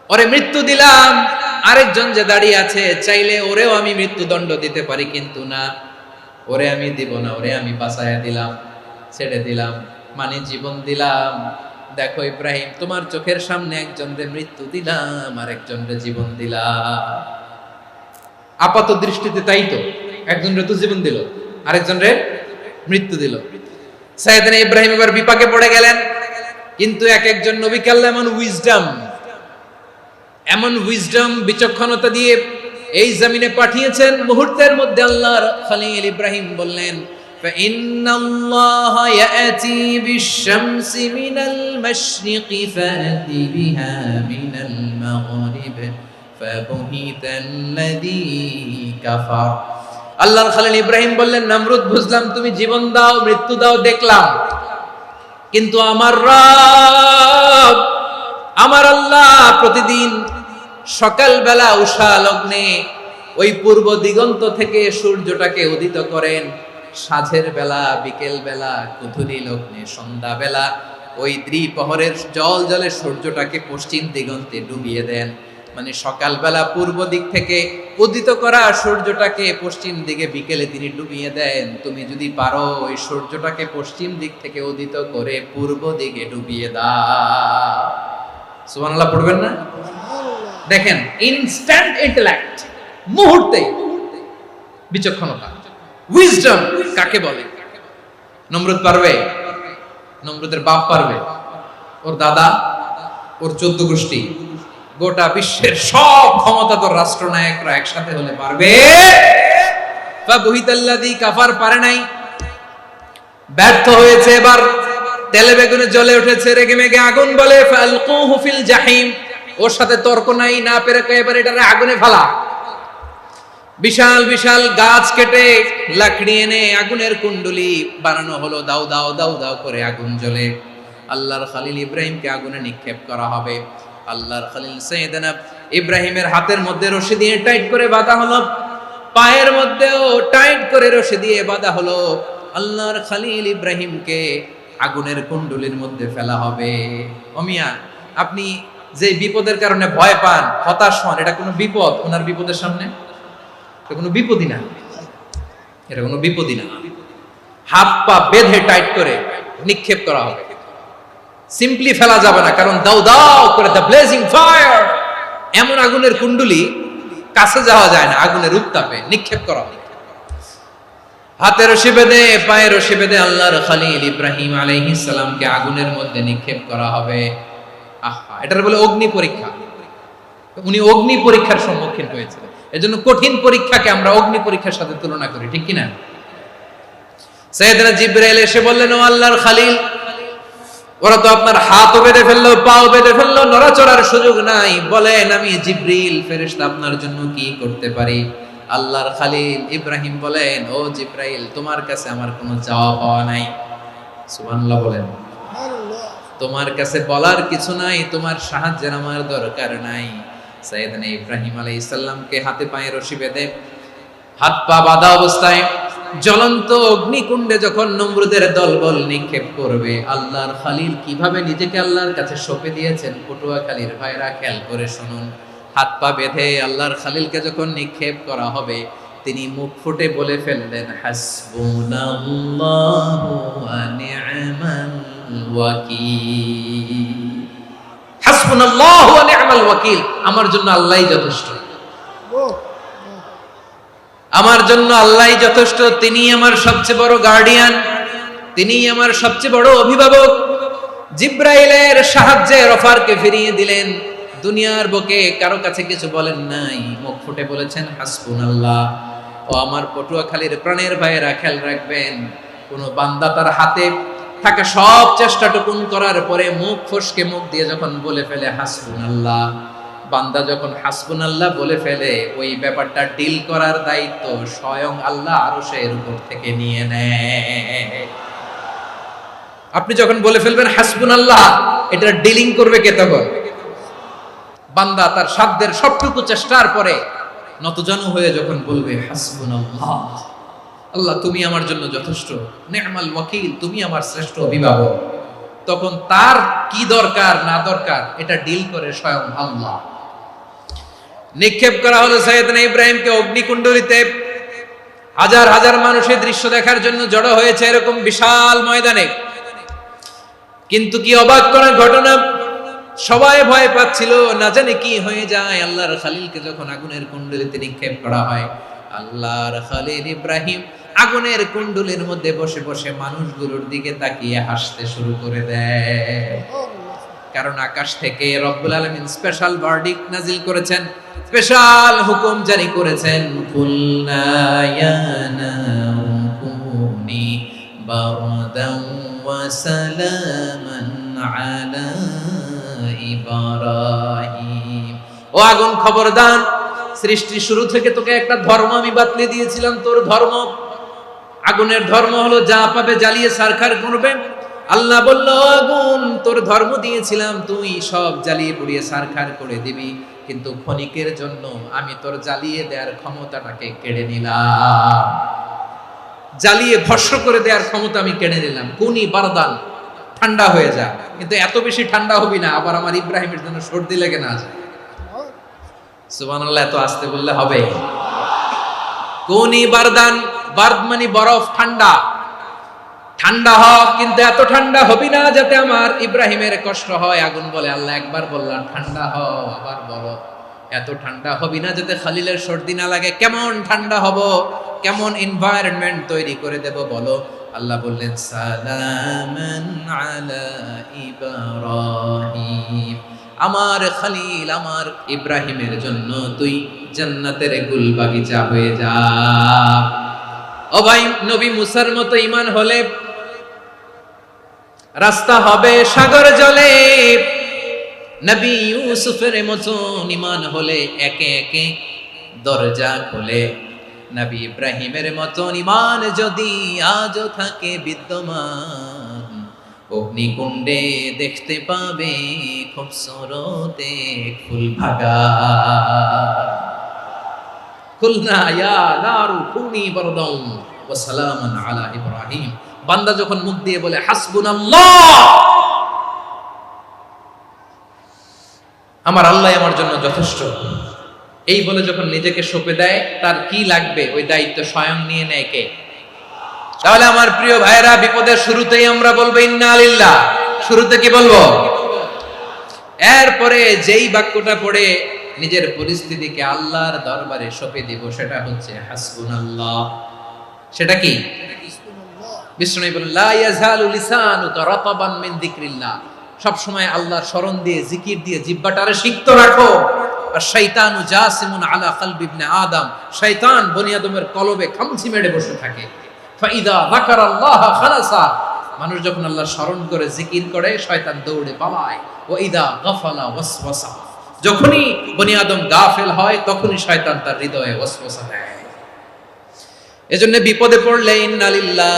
ওরে মৃত্যু দিলাম। আরেকজন যে দাঁড়িয়ে আছে, চাইলে ওরেও আমি মৃত্যুদণ্ড দিতে পারি, কিন্তু না, ওরে আমি দিব না, ওরে আমি বাঁচাইয়া দিলাম, ছেড়ে দিলাম, মানে জীবন দিলাম। দেখো ইব্রাহিম, তোমার চোখের সামনে একজনরে মৃত্যু দিলাম, আর একজনরে জীবন দিলাম। আপাত দৃষ্টিতে তাই তো, একজনরে তো জীবন দিল, আরেকজনরে মৃত্যু দিল। সাইয়েদনা ইব্রাহিম এবার বিপাকে পড়ে গেলেন। কিন্তু এক একজন নবীকে আল্লাহ এমন উইজডম, বিচক্ষণতা দিয়ে এই জমিনে পাঠিয়েছেন। মুহূর্তের মধ্যে আল্লাহর খলিল ইব্রাহিম বললেন, ফাইন্নাল্লাহা ইয়াতি বিশ-শামসি মিনাল মাশরিকি ফাতি বিহা মিনাল মাগরিব ফাবুহিতাল্লাযী কাফার। আল্লাহর খলিল ইব্রাহিম বললেন, নমরুদ, বুঝলাম তুমি জীবন দাও, মৃত্যু দাও, দেখলাম, কিন্তু আমার রব, আমার আল্লাহ প্রতিদিন সকালবেলা উষা লগ্নে ওই পূর্ব দিগন্ত থেকে সূর্যটাকে উদিত করেন, সাঁঝের বেলা, বিকেল বেলা, কুথুরি লগ্নে, সন্ধ্যা বেলা ওই দ্বিপ্রহরের জল জলে সূর্যটাকে পশ্চিম দিগন্তে ডুবিয়ে দেন। মানে সকালবেলা পূর্ব দিক থেকে উদিত করা সূর্যটাকে পশ্চিম দিকে বিকেলে তিনি ডুবিয়ে দেন। তুমি যদি পারো ওই সূর্যটাকে পশ্চিম দিক থেকে উদিত করে পূর্ব দিকে ডুবিয়ে দাও। সুবহানাল্লাহ পড়বেন না? দেখেন, ইনস্ট্যান্ট ইন্টেলেক্ট, মুহূর্তে বিচক্ষণতা, উইজডম কাকে বলে? নমরুদ পারবে? নমরুদের বাপ পারবে? ওর দাদা, ওর 14 গোষ্ঠী, গোটা বিশ্বের সব ক্ষমতাধর রাষ্ট্রনায়করা একসাথে হলে পারবে? ফাবুহিতাল্লাযী কাফার পারে নাই, ব্যর্থ হয়েছে। এবার তেলে বেগুনে জ্বলে উঠেছে, রেগে মেগে আগুন বলে, ফালকুহু ফিল জাহিম। ওর সাথে তর্ক নাই, না পেরে এবার এটারে আগুনে ফেলা। বিশাল বিশাল গাছ কেটে লাকড়ি এনে আগুনের কুণ্ডলি বানানো হলো, দাও দাও দাও দাও করে আগুন জ্বলে। আল্লাহর খলিল ইব্রাহিমকে আগুনে নিক্ষেপ করা হবে। আল্লাহর খলিল সাইয়েদনা ইব্রাহিমের হাতের মধ্যে রশি দিয়ে টাইট করে বাঁধা হলো, পায়ের মধ্যেও টাইট করে রশি দিয়ে বাঁধা হলো। আল্লাহর খলিল ইব্রাহিমকে আগুনের কুণ্ডলির মধ্যে ফেলা হবে। ওমিয়া, আপনি যে বিপদের কারণে ভয় পান, হতাশ হন, এটা কোনো বিপদ? ওনার বিপদের সামনে এটা কোনো বিপদই না, এটা কোনো বিপদই না। হাত পা বেঁধে টাইট করে নিক্ষেপ করা হবে, সিম্পলি ফেলা যাবে না, কারণ দাও দাও করে দ্য ব্লেজিং ফায়ার, এমন আগুনের কুণ্ডলি, কাছে যাওয়া যায় না, আগুনের উত্তাপে নিক্ষেপ করা হবে। হাতে রশি বেঁধে, পায়ে রশি বেঁধে আল্লাহর খলিল ইব্রাহিম আলাইহিস সালামকে আগুনের মধ্যে নিক্ষেপ করা হবে। আহা, এটার বলে অগ্নি পরীক্ষা। উনি অগ্নি পরীক্ষার সম্মুখীন হয়েছিলেন। এজন্য কঠিন পরীক্ষাকে আমরা অগ্নি পরীক্ষার সাথে তুলনা করি, ঠিক কিনা? সাইয়েদনা জিবরাইল এসে বললেন, ও আল্লাহর খলিল, ওরা তো আপনার হাতও বেঁধে ফেললো, পাও বেঁধে ফেললো, নড়াচড়ার সুযোগ নাই, বলেন আমি জিবরিল ফেরেশতা আপনার জন্য কি করতে পারি? আল্লাহর খলিল ইব্রাহিম বলেন, ও জিবরাইল, তোমার কাছে আমার কোনো চাওয়া পাওয়া নাই। সুবহানাল্লাহ বলেন। তোমার কাছে বলার কিছু নাই, তোমার সাহায্যের আমার দরকার নাই। সাইয়েদনা ইব্রাহিম আলাইহিস সালামকে হাতে পায়ে রশি বেঁধে, হাত পা বাঁধা অবস্থায় জ্বলন্ত অগ্নিকুণ্ডে যখন নমরুদের দলবল নিক্ষেপ করবে, আল্লাহর খলিল কিভাবে নিজেকে আল্লাহর কাছে সঁপে দিয়েছেন পটুয়াখালীর ভাইরা খেয়াল করে শুনুন। হাত পা বেঁধে আল্লাহর খলিলকে যখন নিক্ষেপ করা হবে, তিনি মুখ ফুটে বলে ফেললেন, হাসবুনাল্লাহু ওয়া নি'মাল ওয়াকিল। হাসবুনাল্লাহু ওয়া নি'মাল ওয়াকিল, আমার জন্য আল্লাহই যথেষ্ট, আমার জন্য আল্লাহই যথেষ্ট। তিনি আমার সবচেয়ে বড় গার্ডিয়ান, তিনি আমার সবচেয়ে বড় অভিভাবক। জিব্রাইলের সাহায্যে অফারকে ফিরিয়ে দিলেন। দুনিয়ার বুকে কারো কাছে কিছু বলেন নাই, মুখ ফুটে বলেছেন হাসবুনাল্লাহ। ও আমার পটুয়াখালীর প্রাণের ভাইয়েরা, খেয়াল রাখবেন, কোন বান্দা তার হাতে থাকা সব চেষ্টাটুকুন করার পরে মুখ ফসকে মুখ দিয়ে যখন বলে ফেলে হাসবুনাল্লাহ, বান্দা যখন হাসবুনাল্লাহ বলে ফেলে, ওই ব্যাপারটা ডিল করার দায়িত্ব স্বয়ং আল্লাহ আরশের উপর থেকে নিয়ে নেয়। আপনি যখন বলে ফেলবেন হাসবুনাল্লাহ, এটা ডিলিং করবে কে তখন? বান্দা তার সাধ্যের সবটুকু চেষ্টার পরে নতজানু হয়ে যখন বলবে হাসবুনাল্লাহ, আল্লাহ তুমি আমার জন্য যথেষ্ট, নি'মাল ওয়াকিল, তুমি আমার শ্রেষ্ঠ অভিভাবক, তখন তার কি দরকার না দরকার এটা ডিল করে স্বয়ং আল্লাহ। নিক্ষেপ করা হলো সাইয়েদনা ইব্রাহিমকে অগ্নিকুণ্ডলিতে। হাজার হাজার মানুষের দৃশ্য দেখার জন্য জড়ো হয়েছে এরকম বিশাল ময়দানে। কিন্তু কি অবাক করার ঘটনা, সবাই ভয় পাচ্ছিল, না জানে কি হয়ে যায়। আল্লাহর খলিলকে যখন আগুনের কুণ্ডলিতে নিক্ষেপ করা হয়, আল্লাহর খলিল ইব্রাহিম আগুনের কুণ্ডলীর মধ্যে বসে বসে মানুষগুলোর দিকে তাকিয়ে হাসতে শুরু করে দেয়। কারণ আকাশ থেকে রব্বুল আলামিন স্পেশাল ভার্ডিক্ট নাজিল করেছেন, স্পেশাল হুকুম জারি করেছেন, কুলনা ইয়া নারু কুনি বারদান ওয়া সালামান আলা ইব্রাহিম। ও আগুন, খবরদার, সৃষ্টি শুরু থেকে তোকে একটা ধর্ম আমি বাতলে দিয়েছিলাম। তোর ধর্ম, আগুনের ধর্ম হলো যা পাবে জ্বালিয়ে ছারখার করবে। আল্লাহ বলল, আগুন, তোর ধর্ম দিয়েছিলাম, তুই সব জ্বালিয়ে পুড়িয়ে ছারখার করে দিবি, কিন্তু ক্ষণিকের জন্য আমি তোর জ্বালিয়ে দেওয়ার ক্ষমতাটাকে কেড়ে নিলাম, জ্বালিয়ে ভস্ম করে দেওয়ার ক্ষমতা আমি কেড়ে নিলাম। কুনি বারদান, ঠান্ডা হয়ে যা, কিন্তু এত বেশি ঠান্ডা হবি না আবার আমার ইব্রাহিমের জন্য সর্দি লেগে না যায়। সুবহানাল্লাহ, এত আস্তে বললে হবে? কুনি বারদান, বারদ মানে বরফ, ঠান্ডা, ঠান্ডা হ, কিন্তু এত ঠান্ডা হবি না যাতে আমার ইব্রাহিমের কষ্ট হয়। আগুন বলে, আল্লাহ একবার বললাম ঠান্ডা হ, আবার বলো এত ঠান্ডা হবি না যাতে খলিলের সর্দি না লাগে। কেমন ঠান্ডা হব, কেমন এনভায়রনমেন্ট তৈরি করে দেব বলো? আল্লাহ বললেন, সালামান আলা ইব্রাহিম, আমার খলিল, আমার ইব্রাহিমের জন্য তুই জান্নাতের গুল বাগিচা হয়ে যা। ও ভাই, নবী মুসার মতো ঈমান হলে রাস্তা হবে সাগর জলে, নবী ইউসুফের মতো ঈমান হলে একে একে দরজা খোলে। নবী ইব্রাহিমের মতো ঈমান যদি আজও থাকে বিদ্যমান, অগ্নিকুণ্ডে দেখতে পাবে খুবসুরত এক ফুল ভাগা। কুলনা ইয়া নারু কুনি বারদান ওয়া সালামান আলা ইব্রাহিম। বান্দা যখন মুখ দিয়ে বলে হাসবুনাল্লাহ, আমার আল্লাহ আমার জন্য যথেষ্ট, এই বলে যখন নিজেকে সঁপে দেয়, তার কি লাগবে ওই দায়িত্ব স্বয়ং নিয়ে নেয় কে? তাহলে আমার প্রিয় ভাইরা, বিপদের শুরুতেই আমরা বলবো ইন্না লিল্লাহ। শুরুতে কি বলবো? এরপরে যেই বাক্যটা পড়ে নিজের পরিস্থিতিকে আল্লাহর দরবারে সঁপে দিব, সেটা হচ্ছে হাসবুনাল্লাহ। সেটা কি? বিষ্ণু বলেন, লা ইয়াজালু লিসানুকা রাতাবান মিন যিকরিল্লাহ, সব সময় আল্লাহর স্মরণ দিয়ে, জিকির দিয়ে জিহ্বাটারে সিক্ত রাখো। আর শয়তানু জাসিমুন আলা কলবি ইবনে আদম, শয়তান বনি আদমের কলবে খামচি মেরে বসে থাকে। ফাইদা যাকারাল্লাহ খালাসা, মানুষ যখন আল্লাহর স্মরণ করে জিকির করে, শয়তান দৌড়ে পালায়। ওয়া ইদা গাফালা ওয়াসওয়াসা, যখনই বনি আদম গাফেল হয়, তখনই শয়তান তার হৃদয়ে ওয়াসওয়াসা দেয়। এজন্য বিপদে পড়লে ইন্না লিল্লাহ,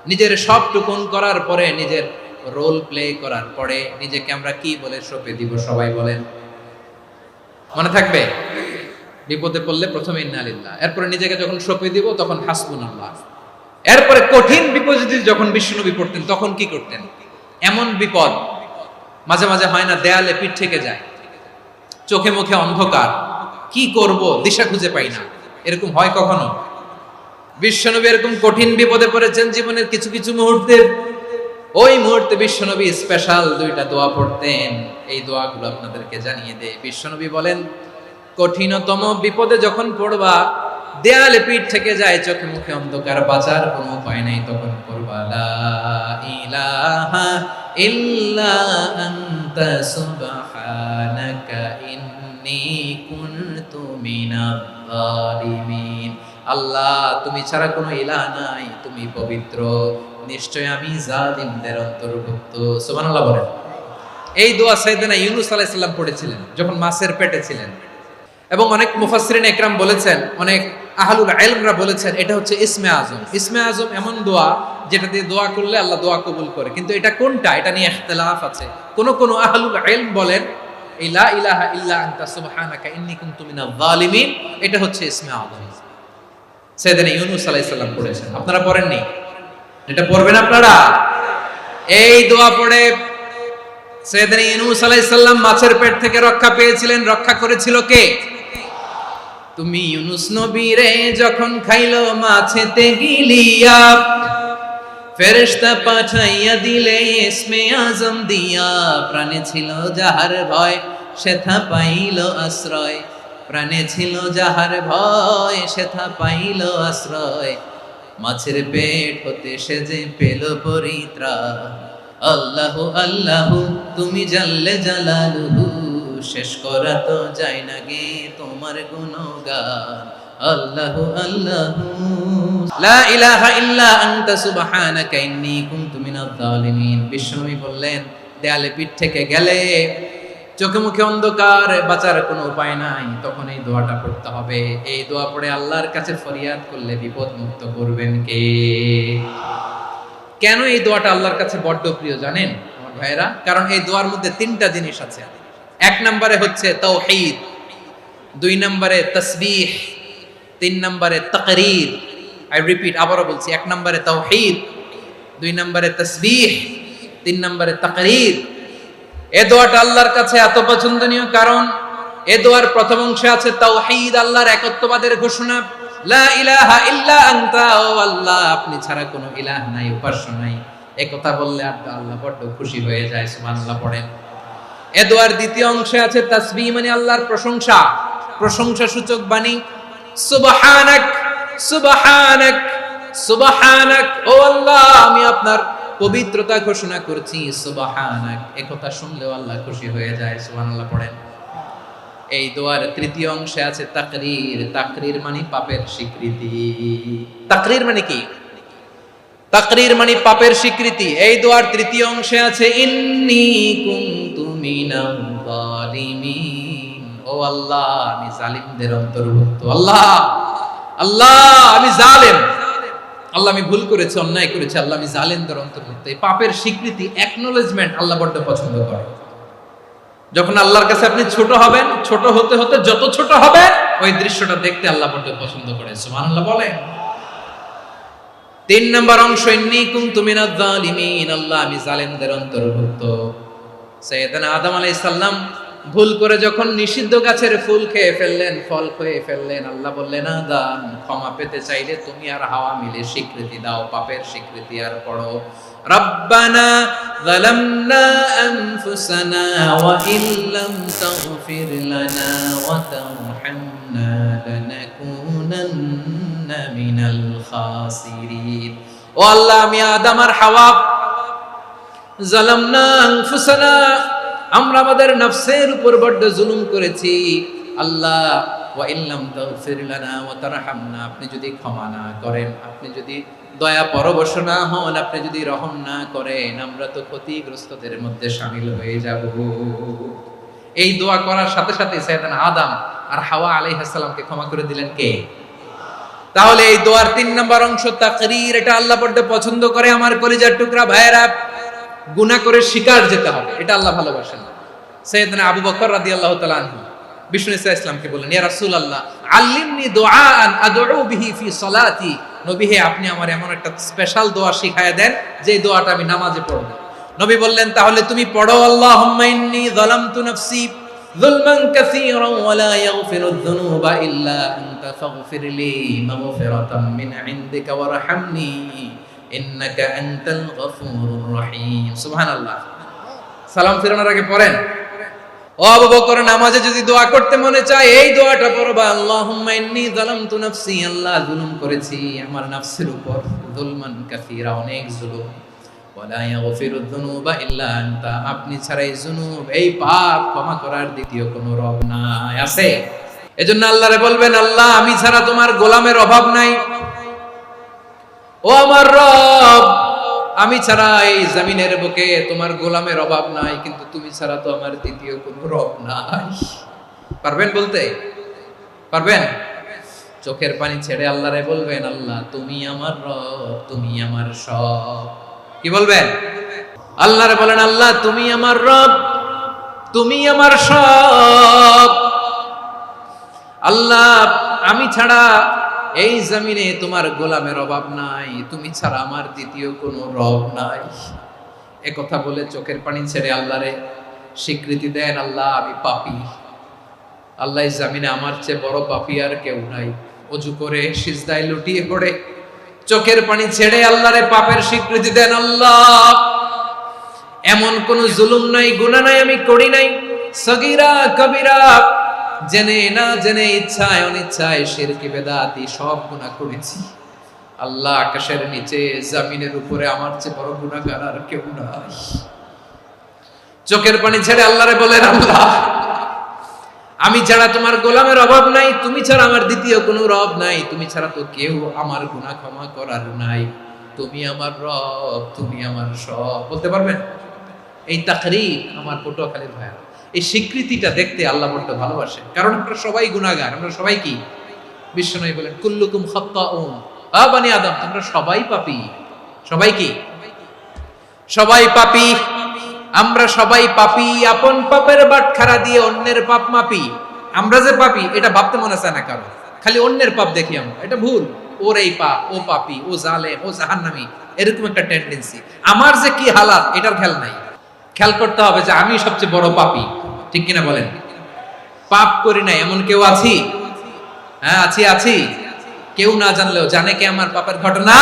নিজের সবটুকুন করার পরে, নিজের রোল প্লে করার পরে নিজেকে আমরা কি বলে সঁপে দিব? সবাই বলেন, মনে থাকবে? বিপদে পড়লে প্রথমে ইন্না লিল্লাহ, এরপরে নিজেকে যখন সঁপে দিব তখন হাসবুনাল্লাহ। এরপরে কঠিন বিপদে যখন বিশ্বনবী পড়তেন তখন কি করতেন? এমন বিপদ মাঝে মাঝে হয় না, দেয়ালে পিঠ থেকে যায়, চোখে মুখে অন্ধকার, কি করব দিশা খুঁজে পাই না, এরকম হয় কখনো? বিশ্বনবী এরকম কঠিন বিপদে পড়েছেন জীবনের কিছু কিছু মুহূর্তে। ওই মুহূর্তে বিশ্বনবী স্পেশাল দুইটা দোয়া পড়তেন। এই দোয়াগুলো আপনাদেরকে জানিয়ে দেয়। বিশ্বনবী বলেন, কঠিনতম বিপদে যখন পড়বা, দেয়ালে পিঠ থেকে যায়, চোখে মুখে অন্ধকার, বাঁচার কোনো উপায় নাই, তখন পড়বা লা ইলাহা ইল্লা আনতা সুবহানাকা ইন্নী কুনতু মিনাজ জালিমিন। আল্লাহ, তুমি ছাড়া কোনো ইলাহ নাই, তুমি পবিত্র, নিশ্চয় আমি জালিমদের অন্তর্ভুক্ত। সুবহানাল্লাহ বলেন। এই দোয়া সাইয়েদনা ইউনূস আলাইহিস সালাম পড়েছিলেন যখন মাছের পেটে ছিলেন। এবং অনেক মুফাসসিরিন ইকরাম বলেছেন, অনেক আহলুল ইলমরা বলেছেন, এটা হচ্ছে ইসমে আজম। ইসমে আজম এমন দোয়া যেটা দিয়ে দোয়া করলে আল্লাহ দোয়া কবুল করে, কিন্তু এটা কোনটা, এটা নিয়ে ইখতিলাফ আছে। কোন কোন আহলুল ইলম বলেন এই লা ইলাহা ইল্লা আনতা সুবহানাকা ইন্নী কুনতু মিনাজ জালিমিন, এটা হচ্ছে ইসমে আজম। সাইয়েদনা ইউনূস আলাইহিস সালাম পড়েছেন, আপনারা পড়েননি? এটা পড়বেন আপনারা। এই দোয়া পড়ে সাইয়েদনা ইউনূস আলাইহিস সালাম মাছের পেট থেকে রক্ষা পেয়েছিলেন। রক্ষা করেছিল কে? তুমি ইউনূস নবী রে যখন খাইলো মাছেতে গিলিয়া, ফেরেশতা পাঠাইয়া দিলে ইসমে আজম দিয়া, প্রাণে ছিল যাহার ভয় সেথা পাইল আশ্রয়, প্রাণে ছিল যাহার ভয় সেথা পাইল আশ্রয়, মাছের পেট হতে সে যে পেল পরিত্রাণ। আল্লাহু আল্লাহু তুমি জাল্লে জালালুহু, শেষ করা তো যায় না গে তোমার গুণগান। আল্লাহু আল্লাহু লা ইলাহা ইল্লা আনতা সুবহানাকা ইন্নী কুনতু মিনাজ জালিমিন। বিশ্বনবী বললেন, দেয়ালে পিঠ থেকে গেলে, চোখে মুখে অন্ধকার, বাঁচার কোনো উপায় নাই, তখন এই দোয়াটা পড়তে হবে। এই দোয়া পড়ে আল্লাহর কাছে ফরিয়াদ করলে বিপদ মুক্ত করবেন কে? কেন এই দোয়াটা আল্লাহর কাছে বড্ড প্রিয় জানেন আমার ভাইরা? কারণ এই দোয়ার মধ্যে তিনটা জিনিস আছে। এক নম্বরে হচ্ছে তাওহীদ, দুই নম্বরে তাসবিহ, তিন নম্বরে তাকরীর। আই রিপিট, আবারও বলছি, এক নম্বরে তাওহীদ, দুই নম্বরে তাসবিহ, তিন নম্বরে তাকরীর। এই দোয়াটা আল্লাহর কাছে এত পছন্দনীয় কারণ এই দোয়ার প্রথম অংশে আছে তাওহীদ, আল্লাহর একত্ববাদের ঘোষণা। লা ইলাহা ইল্লা আনতা, ও আল্লাহ আপনি ছাড়া কোনো ইলাহ নাই, উপাস্য নাই, এই কথা বললে আল্লাহ বড় খুশি হয়ে যায়। সুবহানাল্লাহ পড়েন। এই দোয়ার দ্বিতীয় অংশে আছে তাসবিহ, মানে আল্লাহর প্রশংসা, প্রশংসা সূচক বাণী। সুবহানাক সুবহানাক সুবহানাক, ও আল্লাহ আমি আপনার পবিত্রতা ঘোষণা করছি। সুবহানাক, এই কথা শুনলেও আল্লাহ খুশি হয়ে যায়। সুবহানাল্লাহ পড়েন। এই দোয়ার তৃতীয় অংশে আছে তাকরীর, তাকরীর মানে পাপের স্বীকৃতি। তাকরীর মানে কি? তাকরীর মানে পাপের স্বীকৃতি। এই দোয়ার তৃতীয় অংশে আছে ইন্নী কুনতু মিনাজ জালিমিন, ও আল্লাহ আমি জালিমদের অন্তর্ভুক্ত। আল্লাহ আল্লাহ আমি জালেম, আল্লাহ আমি ভুল করেছি, অন্যায় করেছি, আল্লাহ আমি জালেমদের অন্তর্ভুক্ত। এই পাপের স্বীকৃতি, অ্যাকনোলেজমেন্ট আল্লাহ বড় পছন্দ করে। যখন আল্লাহর কাছে আপনি ছোট হবেন, ছোট হতে হতে যত ছোট হবে, ওই দৃশ্যটা দেখতে আল্লাহ বড় পছন্দ করে। সুবহানাল্লাহ বলেন। তিন নম্বর অংশ ইন্নী কুনতু মিনাজ জালিমিন, আল্লাহ আমি জালেমদের অন্তর্ভুক্ত। সাইয়েদনা আদম আলাইহিস সালাম ভুল করে যখন নিষিদ্ধ গাছের ফুল খেয়ে ফেললেন, ফল খেয়ে ফেললেন, আল্লাহ বললেন আদম ক্ষমা পেতে চাইলে তুমি আর হাওয়া মিলে স্বীকৃতি দাও, পাপের স্বীকৃতি। আর পড়ো রব্বানা যালামনা আনফুসানা ওয়া ইল্লাম তাগফির লানা ওয়া তারহামনা লানাকুনান্না মিনাল খাসিরিন। ও আল্লাহ আমি আদম আর হাওয়া যালামনা আনফুসানা, আমরা আমাদের নফসের উপর বড় জুলুম করেছি। আল্লাহ ওয়া ইল্লাম তাগফির লানা ওয়া তারহামনা, আপনি যদি ক্ষমা না করেন, আপনি যদি দয়া পরবশ না হন, আপনি যদি রহম না করেন, আমরা তো ক্ষতিগ্রস্তদের মধ্যে শামিল হয়ে যাব। এই দোয়া করার সাথে সাথে সাইয়েদনা আদম আর হাওয়া আলাইহিস সালামকে ক্ষমা করে দিলেন কে? তাহলে এই দোয়ার তিন নম্বর অংশ তাকরীর, এটা আল্লাহ বড় পছন্দ করে। আমার কলিজার টুকরা ভাইয়েরা, গুনাহ করে শিকার যেতে হবে, এটা আল্লাহ ভালোবাসেন। সাইয়েদনা আবু বকর রাদিয়াল্লাহু তাআলা আনহু বিষ্ণু ঈসা ইসলামকে বললেন, ইয়া রাসূলুল্লাহ আল্লিমনি দুআআন আদউ বিহি ফি সালাতি। নবী হে, আপনি আমার এমন একটা স্পেশাল দোয়া শিখায়া দেন যে দোয়াটা আমি নামাজে পড়ব। নবী বললেন, তাহলে তুমি পড়ো, আল্লাহুম্মা ইন্নী যালামতু নাফসি যুলমান কাসীরান ওয়া লা ইয়াগফিরুয যুনুবা ইল্লা আনতা ফাগফিরলি মাগফিরাতাম মিন ইনদিকা ওয়ারহামনি ইন্নাকা আনতাল গফুরুর রহিম। সুবহানাল্লাহ। সালাম ফিরানোর আগে পড়েন। ও আবু বকর, নামাজে যদি দোয়া করতে মনে চায় এই দোয়াটা পড়বা, আল্লাহুম্মা ইন্নী যালামতু নাফসি, আল্লাহ জুলুম করেছি আমার নফসের উপর, যুলমান কাসীরা, অনেক জুলুম, ওয়া লা ইয়াগফিরুয যুনুবা ইল্লা আনতা, আপনি ছাড়া এই জুনুব, এই পাপ ক্ষমা করার দ্বিতীয় কোনো রব নাই। আছে? এজন্য আল্লাহরে বলবেন, আল্লাহ আমি ছাড়া তোমার গোলামের অভাব নাই, ও আমার রব আমি ছাড়া এই জমিনের বুকে তোমার গোলামের অভাব নাই, কিন্তু তুমি ছাড়া তো আমার দ্বিতীয় কোনো রব নাই। পারবেন বলতে? পারবেন? চোখের পানি ছেড়ে আল্লাহরে বলবেন, আল্লাহ তুমি আমার রব, তুমি আমার সব। কি বলবেন? আল্লাহরে বলেন, আল্লাহ তুমি আমার রব, তুমি আমার সব। আল্লাহ আমি ছাড়া এই জমিনে তোমার গোলামের অভাব নাই, তুমি ছাড়া আমার দ্বিতীয় কোনো রব নাই। এ কথা বলে চোখের পানি ছেড়ে আল্লাহরে স্বীকৃতি দেন, আল্লাহ আমি পাপী, আল্লাহ এই জমিনে আমার চেয়ে বড় পাপী আর কেউ নাই। ওযু করে সিজদায় লুটিয়ে পড়ে চোখের পানি ছেড়ে আল্লাহরে পাপের স্বীকৃতি দেন, আল্লাহ এমন কোন জুলুম নাই, গুনাহ নাই আমি করি নাই, সগীরা কবিরা, জেনে না জেনে, ইচ্ছায় অনিচ্ছায়, শিরকি বেদাতি সব গুনাহ করেছি। আল্লাহ আকাশের নিচে জমিনের উপরে আমার চেয়ে বড় গুনাহগার আর কেউ নাই। চোখের পানি ছেড়ে আল্লাহরে বলেন, আল্লাহ আমি ছাড়া তোমার গোলামের অভাব নাই, তুমি ছাড়া আমার দ্বিতীয় কোনো রব নাই, তুমি ছাড়া তো কেউ আমার গুনাহ ক্ষমা করার নাই, তুমি আমার রব, তুমি আমার সব। বলতে পারবেন? এই তাকরীর আমার পটুয়াখালীর ভাইয়া, এই স্বীকৃতিটা দেখতে আল্লাহ বড্ড ভালোবাসে, কারণ আমরা সবাই গুনাহগার, আমরা সবাই কি? বিশ্বনবী বলেন, কুল্লুকুম খাত্তাউন, আ বানি আদম তোমরা সবাই পাপী। সবাই কি? সবাই পাপী। আমরা সবাই পাপী, আপন পাপের বাটখারা দিয়ে অন্যের পাপ মাপি। আমরা যে পাপী এটা ভাবতে মনে চায় না কারো, খালি অন্যের পাপ দেখি আমরা, এটা ভুল। ওর এই পাপ, ও পাপী, ও জালেম, ও জাহান্নামী, এরকম একটা টেন্ডেন্সি। আমার যে কি হালাত এটার খেয়াল নাই। খেয়াল করতে হবে যে আমি সবচেয়ে বড় পাপী, ঠিক কিনা বলেন? পাপ করি না এমন কেউ আছি? হ্যাঁ আছি। কেউ না জানলেও জানে কে আমার পাপের ঘটনা?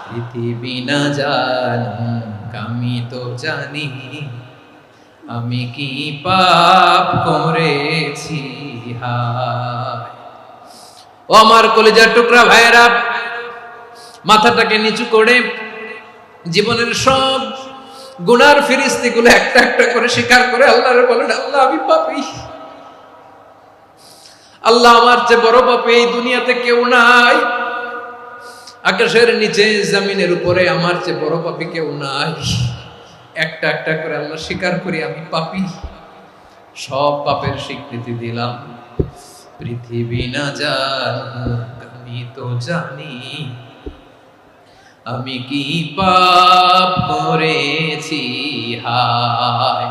পৃথিবী না জানুক আমি তো জানি, আমি কি পাপ করেছি হায়। ও আমার কলিজার টুকরা ভাইয়েরা, মাথাটাকে নিচু করে জীবনের সব গুনার ফিরিস্তিগুলো একটা একটা করে স্বীকার করে আল্লাহরে বলেন, আল্লাহ আমি পাপী, আল্লাহ আমার চেয়ে বড় পাপী এই দুনিয়াতে কেউ নাই, আকাশের নিচে জমিনের উপরে আমার চেয়ে বড় পাপী কেউ নাই। একটা একটা করে আল্লাহ স্বীকার করি আমি পাপী, সব পাপের স্বীকৃতি দিলাম। পৃথিবী না জানুক আমি তো জানি, আমি কি পাপ করেছি হায়।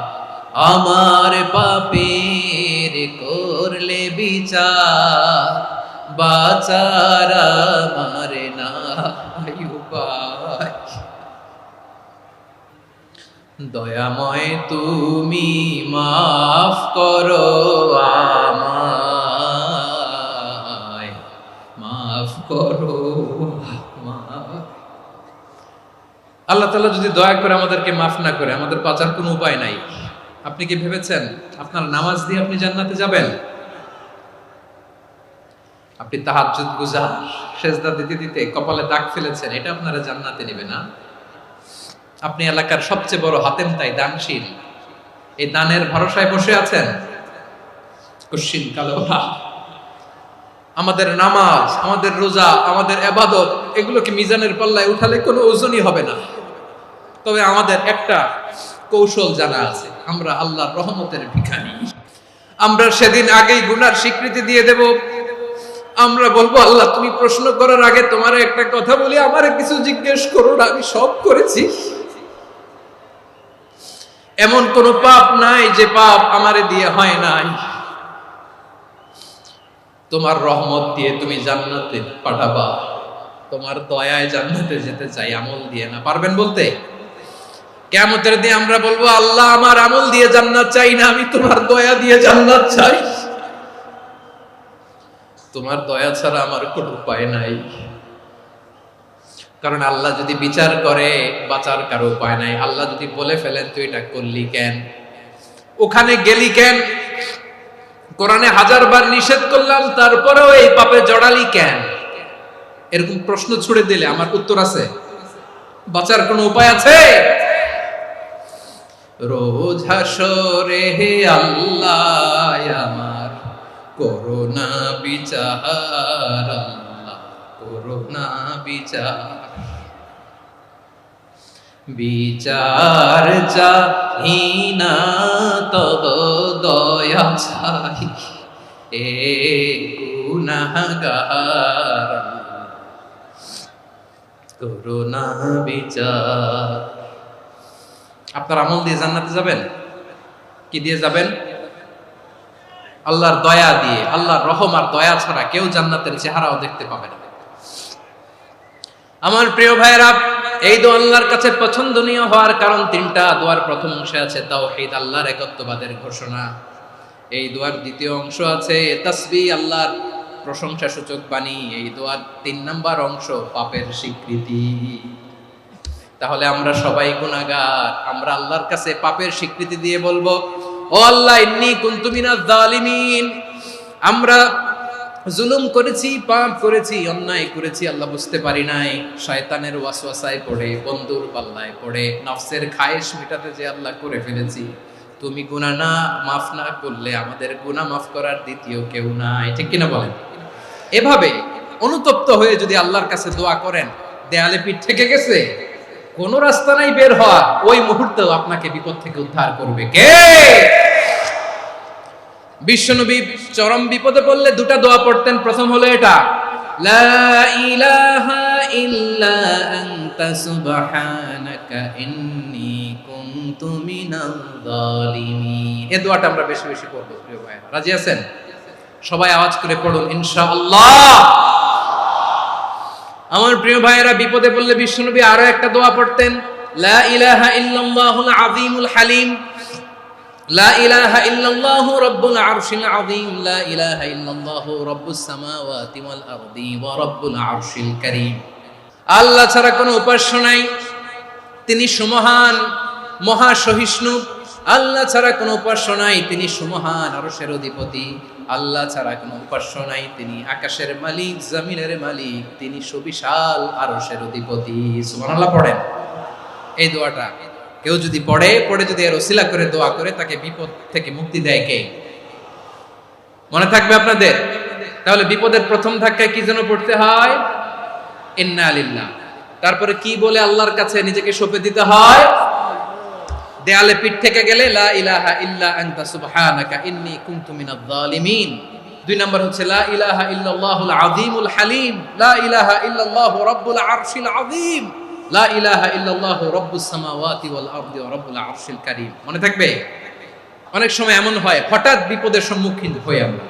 আমার পাপের করলে বিচার, বাঁচার আমার নাই উপায়। দয়াময় তুমি মাফ করো আমায়, মাফ করো আমায়। আল্লাহ তাআলা যদি দয়া করে আমাদেরকে মাফ না করে, আমাদের বাঁচার কোনো উপায় নাই। আপনি কি ভেবেছেন আপনার নামাজ দিয়ে আপনি জান্নাতে যাবেন? আপনি তাহাজ্জুদ গুজার, সেজদা দিতে দিতে কপালে দাগ ফেলেছেন, এটা আপনারা জান্নাতে নেবে না। আপনি এলাকার সবচেয়ে বড় হাতেম তাই দানশীল, এই দানের ভরসায় বসে আছেন, কশিন কালো না। আমাদের নামাজ, আমাদের রোজা, আমাদের ইবাদত, এগুলোকে মিজানের পাল্লায় উঠালে কোনো ওজনই হবে না। তবে আমাদের একটা কৌশল জানা আছে, আমরা আল্লাহর রহমতের ভিখারি। আমরা সেদিন আগেই গুনার স্বীকৃতি দিয়ে দেব। আমরা বলবো, আল্লাহ তুমি প্রশ্ন করার আগে তোমার একটা কথা বলি, আমারে কিছু জিজ্ঞেস করো না, আমি সব করেছি। এমন কোন পাপ নাই যে পাপ আমারে দিয়ে হয় নাই। তোমার রহমত দিয়ে তুমি জান্নাতে পাঠাবা, তোমার দয়ায় জান্নাতে যেতে চাই, আমল দিয়ে না। পারবেন বলতে? কিয়ামতের দিন আমরা বলবো, আল্লাহ আমার আমল দিয়ে জান্নাত চাই না, আমি তোমার দয়া দিয়ে জান্নাত চাই। তোমার দয়া ছাড়া আমার কোনো উপায় নাই। কারণ আল্লাহ যদি বিচার করে বাঁচার কারো উপায় নাই। আল্লাহ যদি বলে ফেলেন তুই এটা করলি কেন, ওখানে গেলি কেন, কোরআনে 1000 বার নিষেধ করলাম তারপরেও এই পাপে জড়ালি কেন, এরকম প্রশ্ন ছুড়ে দিলে আমার উত্তর আছে? বাঁচার কোনো উপায় আছে? রোজ হাসরে হে আল্লাহ আমার করোনা বিচার, আল্লাহ করোনা বিচার, বিচার চাহি না তব দয়া চাই, এ গুনাহগার করোনা বিচার। আপনার আমল দিয়ে জান্নাতে যাবেন? কি দিয়ে যাবেন? আল্লাহর দয়া দিয়ে। আল্লাহর রহম আর দয়া ছাড়া কেউ জান্নাতের চেহারাও দেখতে পাবে না। আমার প্রিয় ভাইয়েরা, এই দোয়া আল্লাহর কাছে পছন্দনীয় হওয়ার কারণ 3টা। দোয়ার প্রথম অংশে আছে তাওহীদ, আল্লাহর একত্ববাদের ঘোষণা। এই দোয়ার দ্বিতীয় অংশ আছে তাসবিহ, আল্লাহর প্রশংসা সূচক বাণী। এই দোয়ার 3 নাম্বার অংশ পাপের স্বীকৃতি। তাহলে আমরা সবাই গুনাহগার। আমরা আল্লাহর কাছে পাপের স্বীকৃতি দিয়ে বলবো, ও আল্লাহ ইন্নী কুনতু মিনাজ জালিমিন, আমরা জুলুম করেছি, পাপ করেছি, অন্যায় করেছি, আল্লাহ বুঝতে পারি নাই, শয়তানের ওয়াসওয়াসায় পড়ে, বন্ধুর পাল্লায় পড়ে, নফসের খায়েশ মেটাতে যে আল্লাহ করে ফেলেছি। তুমি গুনাহ না মাফ না করলে আমাদের গুনাহ মাফ করার দ্বিতীয় কেউ নাই। ঠিক কিনা বলেন? এভাবে অনুতপ্ত হয়ে যদি আল্লাহর কাছে দোয়া করেন, দেয়ালে পিঠ থেকে গেছে, কোন রাস্তা নাই বের হওয়া, ওই মুহূর্তেও আপনাকে বিপদ থেকে উদ্ধার করবে কে? বিশ্বনবী চরম বিপদে পড়লে 2টা দোয়া পড়তেন। প্রথম হলো এটা, লা ইলাহা ইল্লা আনতা সুবহানাকা ইন্নী কুনতু মিনাল জালিমিন। এই দোয়াটা আমরা বেশি বেশি পড়ব প্রিয় ভাইরা। রাজি আছেন? সবাই আওয়াজ করে পড়ুন ইনশাআল্লাহ। আমার প্রিয় ভাইয়েরা, বিপদে পড়লে বিশ্বনবী আরো একটা দোয়া পড়তেন, লা ইলাহা ইল্লাল্লাহুল আযীমুল হালিম, লা ইলাহা ইল্লাল্লাহু রাব্বুল আরশিল আযীম, লা ইলাহা ইল্লাল্লাহু রাব্বুস সামাওয়াতি ওয়াল আরদি ওয়া রাব্বুল আরশিল কারীম। আল্লাহ ছাড়া কোনো উপাস্য নাই, তিনি সুমহান, মহা সহিষ্ণু। আল্লাহ ছাড়া কোনো উপাস্য নাই, তিনি সুমহান, আরশের অধিপতি। আল্লাহ ছাড়া কোনো উপাস্য নাই, তিনি আকাশের মালিক, জমিনের মালিক, তিনি সুবিশাল, আরশের অধিপতি। সুবহানাল্লাহ পড়েন। এই দোয়াটা কেউ যদি পড়ে যদি এর ওসিলা করে দোয়া করে, তাকে বিপদ থেকে মুক্তি দেয় কে? মনে থাকবে আপনাদের? তাহলে বিপদের প্রথম ধাক্কায় কি যেন পড়তে হয়? ইন্না লিল্লাহ। তারপরে কি বলে আল্লাহর কাছে নিজেকে সঁপে দিতে হয়? দেয়ালে পিঠ থেকে গেলে লা ইলাহা ইল্লা আনতা সুবহানাকা ইন্নী কুনতু মিনাজ জালিমিন। 2 নাম্বার হচ্ছে লা ইলাহা ইল্লাল্লাহুল আযীমুল হালিম, লা ইলাহা ইল্লাল্লাহু রাব্বুল আরশিল আযীম, লা ইলাহা ইল্লাল্লাহু রাব্বুস সামাওয়াতি ওয়াল আরদি ওয়া রাব্বুল আরশিল কারীম। মনে থাকবে? অনেক সময় এমন হয়, হঠাৎ বিপদের সম্মুখীন হই আমরা,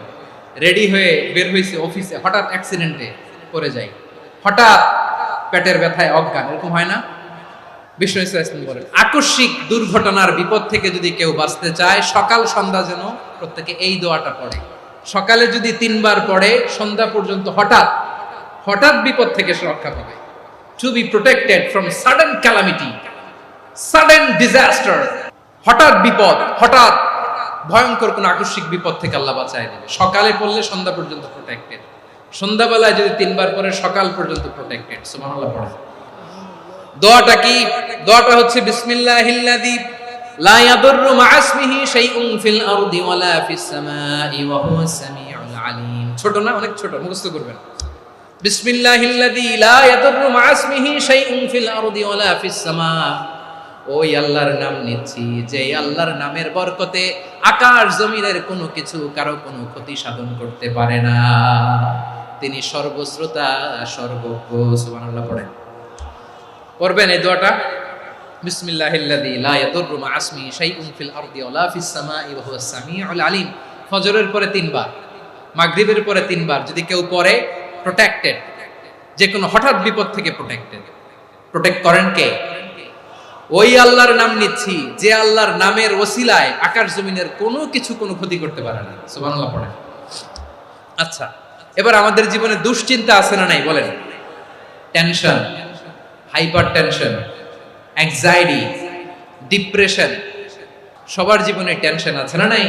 রেডি হয়ে বের হইছে অফিসে, হঠাৎ অ্যাক্সিডেন্টে পড়ে যাই, হঠাৎ পেটের ব্যথায় অজ্ঞান, এরকম হয় না? বিষ্ণু ইসলাম বলেন, আকস্মিক দুর্ঘটনার বিপদ থেকে যদি কেউ বাঁচতে চায়, সকাল সন্ধ্যা যেন প্রত্যেকে এই দোয়াটা পড়ে। সকালে যদি 3 বার পড়ে, সন্ধ্যা পর্যন্ত হঠাৎ বিপদ থেকে সে রক্ষা পাবে। To be protected from sudden calamity, sudden disaster, হঠাৎ বিপদ, হঠাৎ ভয়ঙ্কর কোন আকস্মিক বিপদ থেকে আল্লাহ বাঁচায় দেবে। সকালে পড়লে সন্ধ্যা পর্যন্ত প্রোটেক্টেড, সন্ধ্যাবেলায় যদি 3 বার পড়ে সকাল পর্যন্ত প্রোটেক্টেড। সুবহানাল্লাহ পড়ে। দোয়াটা কি? দোয়াটা হচ্ছে বিসমিল্লাহিল্লাযী লা ইয়াদুররু মা ইসমিহি শাইউন ফিল আরদি ওয়ালা ফিস সামাই ওয়া হুয়াস সামিউল আলীম। ছোট না? অনেক ছোট, মুখস্থ করবেন। বিসমিল্লাহিল্লাযী লা ইয়াদুররু মা ইসমিহি শাইউন ফিল আরদি ওয়ালা ফিস সামা। ওই আল্লাহর নাম নিচ্ছি, যে আল্লাহর নামের বরকতে আকাশ জমিনের কোনো কিছু কারো কোনো ক্ষতি সাধন করতে পারে না। তিনি সর্বশ্রোতা, সর্বজ্ঞ। সুবহানাল্লাহ পড়েন। পড়বেন এই দোয়াটা, বিসমিল্লাহিল্লাযী লা ইয়াদুররু মা ইসমিহি শাইউন ফিল আরদি ওয়ালা ফিস সামাই ওয়া হুয়াস সামিউল আলীম। ফজরের পরে 3 বার, মাগরিবের পরে 3 বার যদি কেউ পড়ে প্রোটেক্টেড, যে কোনো হঠাৎ বিপদ থেকে প্রোটেক্টেড। প্রোটেক্ট করেন কে? ওই আল্লাহর নাম নিচ্ছি যে আল্লাহর নামের ওসিলায় আকাশ জমিনের কোনো কিছু কোনো ক্ষতি করতে পারে না। সুবহানাল্লাহ পড়েন। আচ্ছা, এবার আমাদের জীবনে দুশ্চিন্তা আছে না নাই বলেন? Tension, hyper tension, anxiety, depression, সবার জীবনে টেনশন আছে না নাই?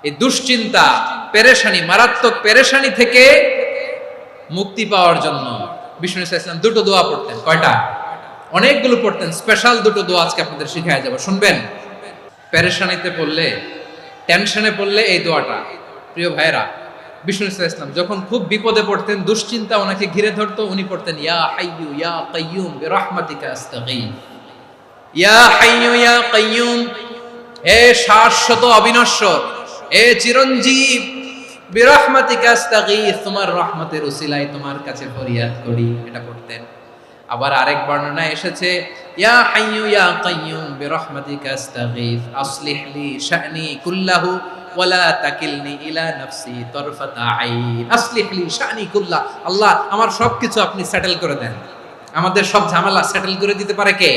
এই দুশ্চিন্তা, পেরেশানি, মারাত্মক পেরেশানি থেকে মুক্তি পাওয়ার জন্য বিষ্ণু ইসলাম দুটো দোয়া পড়তেন। কয়টা? অনেকগুলো পড়তেন। স্পেশাল দুটো দোয়া আজকে আপনাদের শিখায় যাব, শুনবেন। পেরেশানিতে পড়লে, টেনশনে পড়লে এই দোয়াটা, প্রিয় ভাইরা, বিষ্ণু ইসলাম যখন খুব বিপদে পড়তেন, দুশ্চিন্তা ওনাকে ঘিরে ধরতো, উনি পড়তেন ইয়া হাইয়ু ইয়া কাইয়ুম বিরহমাতিকা আস্তাগীথ। ইয়া হাইয়ু ইয়া কাইয়ুম, হে শাশ্বত অবিনশ্বর, হে চিরঞ্জীব, বিরহমাতিকা আস্তাগীথ, তোমার রহমতের উসিলায় তোমার কাছে ফরিয়াদ করি। এটা পড়তেন। আবার আরেক বর্ণনায় এসেছে ইয়া হাইয়ু ইয়া কাইয়ুম বিরহমাতিকা আস্তাগীথ আসলিহ লি শা'নি কুল্লাহু ওয়ালা তাকিলনি ইলা নাফসি তারফাতা আইন। আসলিহ লি শা'নি কুল্লাহ, আল্লাহ আমার সবকিছু আপনি সেটেল করে দেন। আমাদের সব ঝামেলা সেটেল করে দিতে পারে কে?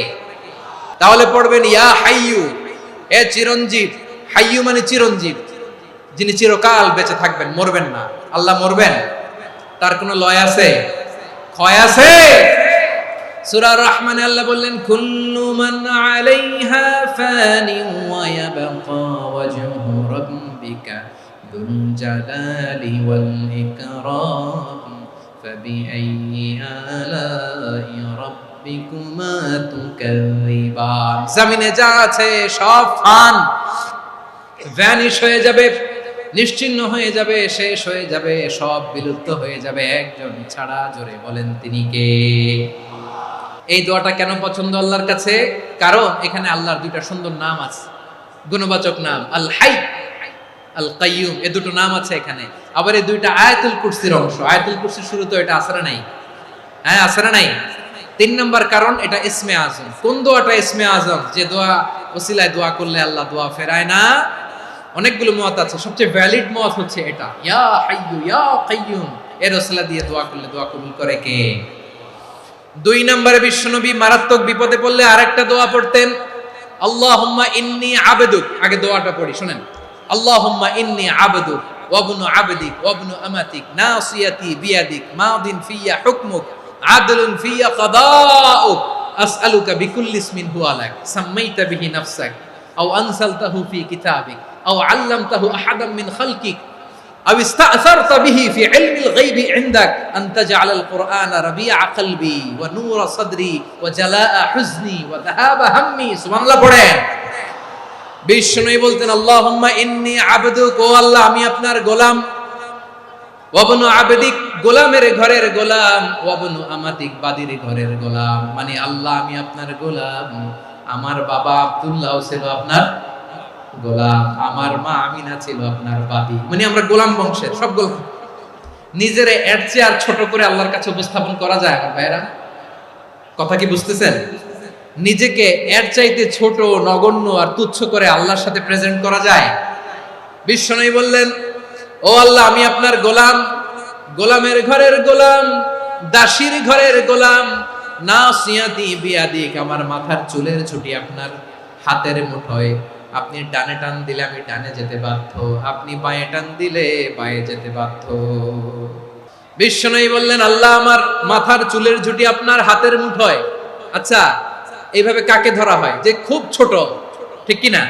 তাহলে পড়বেন ইয়া হাইয়ু, হে চিরঞ্জীব। হাইয়ু মানে চিরঞ্জীব, যিনি চিরকাল বেঁচে থাকবেন, মরবেন না। আল্লাহ মরবেন? তার কোনো লয় আছে? ক্ষয় আছে? সূরা রহমানে আল্লাহ বললেন কুল্লু মান আলাইহা ফানি ওয়া ইয়াবকা ওয়াজহু রাব্বিকা যুল জালালি ওয়াল ইকরাম ফাবিআইয়ি আলাই রাব্বিকুমা তুকাযিবান। জমিনে যা আছে সব ফান, ভ্যানিশ হয়ে যাবে, নিশ্চিহ্ন হয়ে যাবে, শেষ হয়ে যাবে, সব বিলুপ্ত হয়ে যাবে, একজন ছাড়া। জোরে বলেন তিনি কে? এই দোয়াটা কেন পছন্দ আল্লাহর কাছে? কারণ এখানে আল্লাহর দুইটা সুন্দর নাম আছে, গুণবাচক নাম, আল হাই, আল কাইয়ুম, এই দুটো নাম আছে এখানে। আবার এই দুইটা আয়াতুল কুরসির অংশ। আয়াতুল কুরসির শুরু তো এটা আছে না নাই? হ্যাঁ, আছে না নাই? 3 নম্বর কারণ, এটা ইসমে আজম। কোন দোয়াটা ইসমে আজম? যে দোয়া ওসিলায় দোয়া করলে আল্লাহ দোয়া ফেরায় না। অনেকগুলো মত আছে, সবচেয়ে ভ্যালিড মত হচ্ছে এটা, ইয়া হাইয়ু ইয়া কাইয়ুম, এর ওসিলা দিয়ে দোয়া করলে দোয়া কবুল করে কে? 2 নম্বরে বিশ্বনবী মারাত্মক বিপদে পড়লে আরেকটা দোয়া পড়তেন, আল্লাহুম্মা ইন্নী আবদুক। আগে দোয়াটা পড়ি, শুনেন। আল্লাহুম্মা ইন্নী আবদুক ওয়া ইবনু আবদিক ওয়া ইবনু আমাতিক নাসিয়াতি বিয়াদিক মাদিন ফিয়া হুকমুক আদলুন ফিয়া কাদাউক আসআলুকা বিকুল্লি ইসমিন হুয়া লাক সাম্মাইতা বিহি নাফসাক আও আনসালতাহু ফি কিতাবিক আও আল্লামতাহু আহাদাম মিন খালকিক আও ইস্তা'সারতা বিহি ফি ইলমিল গায়বি ইনদাক আন তাজআলাল কুরআনা রাবিআ কলবি ওয়া নূরা সাদরি ওয়া জালাআ হুজনি ওয়া যাহাবা হাম্মি। সুবহানাল্লাহ পড়েন। বিষ্ণুই বলতেন আল্লাহুম্মা ইন্নী আবদুক, ও আল্লাহ আমি আপনার গোলাম, ওয়া ইবনু আবদিক, গোলামের ঘরের গোলাম, ওয়া ইবনু আমাতিক, বাদীর ঘরের গোলাম। মানে আল্লাহ আমি আপনার গোলাম। আমার বাবা আব্দুল্লাহ ছিল আপনার গোলাম, আমার মা আমিনা ছিল আপনার বাদী। মানে আমরা গোলাম বংশের, সব গোলাম। নিজের এর চেয়ে আর ছোট করে আল্লাহর কাছে উপস্থাপন করা যায় আমার ভাইরা? কথা কি বুঝতেছেন? নিজেকে এর চাইতে ছোট, নগণ্য আর তুচ্ছ করে আল্লাহর সাথে প্রেজেন্ট করা যায়? বিশ্বনবী বললেন ও আল্লাহ আমি আপনার গোলাম, গোলামের ঘরের গোলাম, দাসীর ঘরের গোলাম, নাসিয়াতি বিয়াদিক, আমার মাথার চুলের ছুটি আপনার হাতের মুঠোয়। আপনি ডানে টান দিলে আমি ডানে যেতে বাধ্য, আপনি বাঁয়ে টান দিলে বাঁয়ে যেতে বাধ্য। বিশ্বনবী বললেন আল্লাহ আমার মাথার চুলের ঝুঁটি আপনার হাতের মুঠোয়। আচ্ছা, এইভাবে কাকে ধরা হয়? যে খুব ছোট, ঠিক কিনা?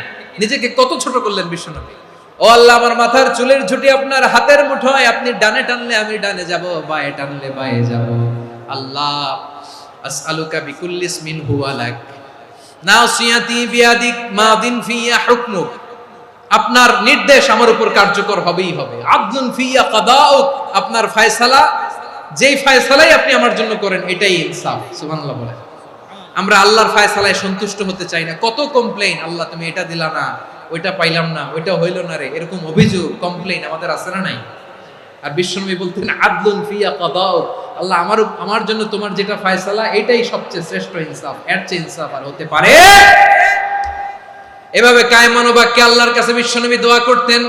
নিজেকে কত ছোট করলেন বিশ্বনবী। ও আল্লাহ আমার মাথার চুলের ঝুঁটি আপনার হাতের মুঠোয়, আপনি ডানে টানলে আমি ডানে যাব, বাঁয়ে টানলে বাঁয়ে যাব। আল্লাহ আসআলুকা বিকুল্লি ইসমিন হুয়া লাক নাসিয়াতি বিয়াদিক মাদিন ফিয়া হুকমুক, আপনার নির্দেশ আমার উপর কার্যকর হবেই হবে। আদলুন ফিয়া কাদাউক, আপনার ফয়সালা, যেই ফয়সালাই আপনি আমার জন্য করেন এটাই ইনসাফ। সুবহানাল্লাহ বলেন। আমরা আল্লাহর ফয়সালায় সন্তুষ্ট হতে চাই না। কত কমপ্লেইন, আল্লাহ তুমি এটা দিলা না, ওইটা পাইলাম না, ওইটা হইল না রে, এরকম অভিযোগ, কমপ্লেইন আমাদের আছে না নাই? আর বিশ্বনবী বলতেন আদলুন ফিয়া কাদাউক, আল্লাহ আমার জন্য তোমার যেটা ফয়সালা এটাই সবচেয়ে শ্রেষ্ঠ ইনসাফ, এর চেয়ে ইনসাফ আর হতে পারে? এভাবে কায়মান বাক্যে আল্লাহর কাছে বিশ্বনবী দোয়া করতেন।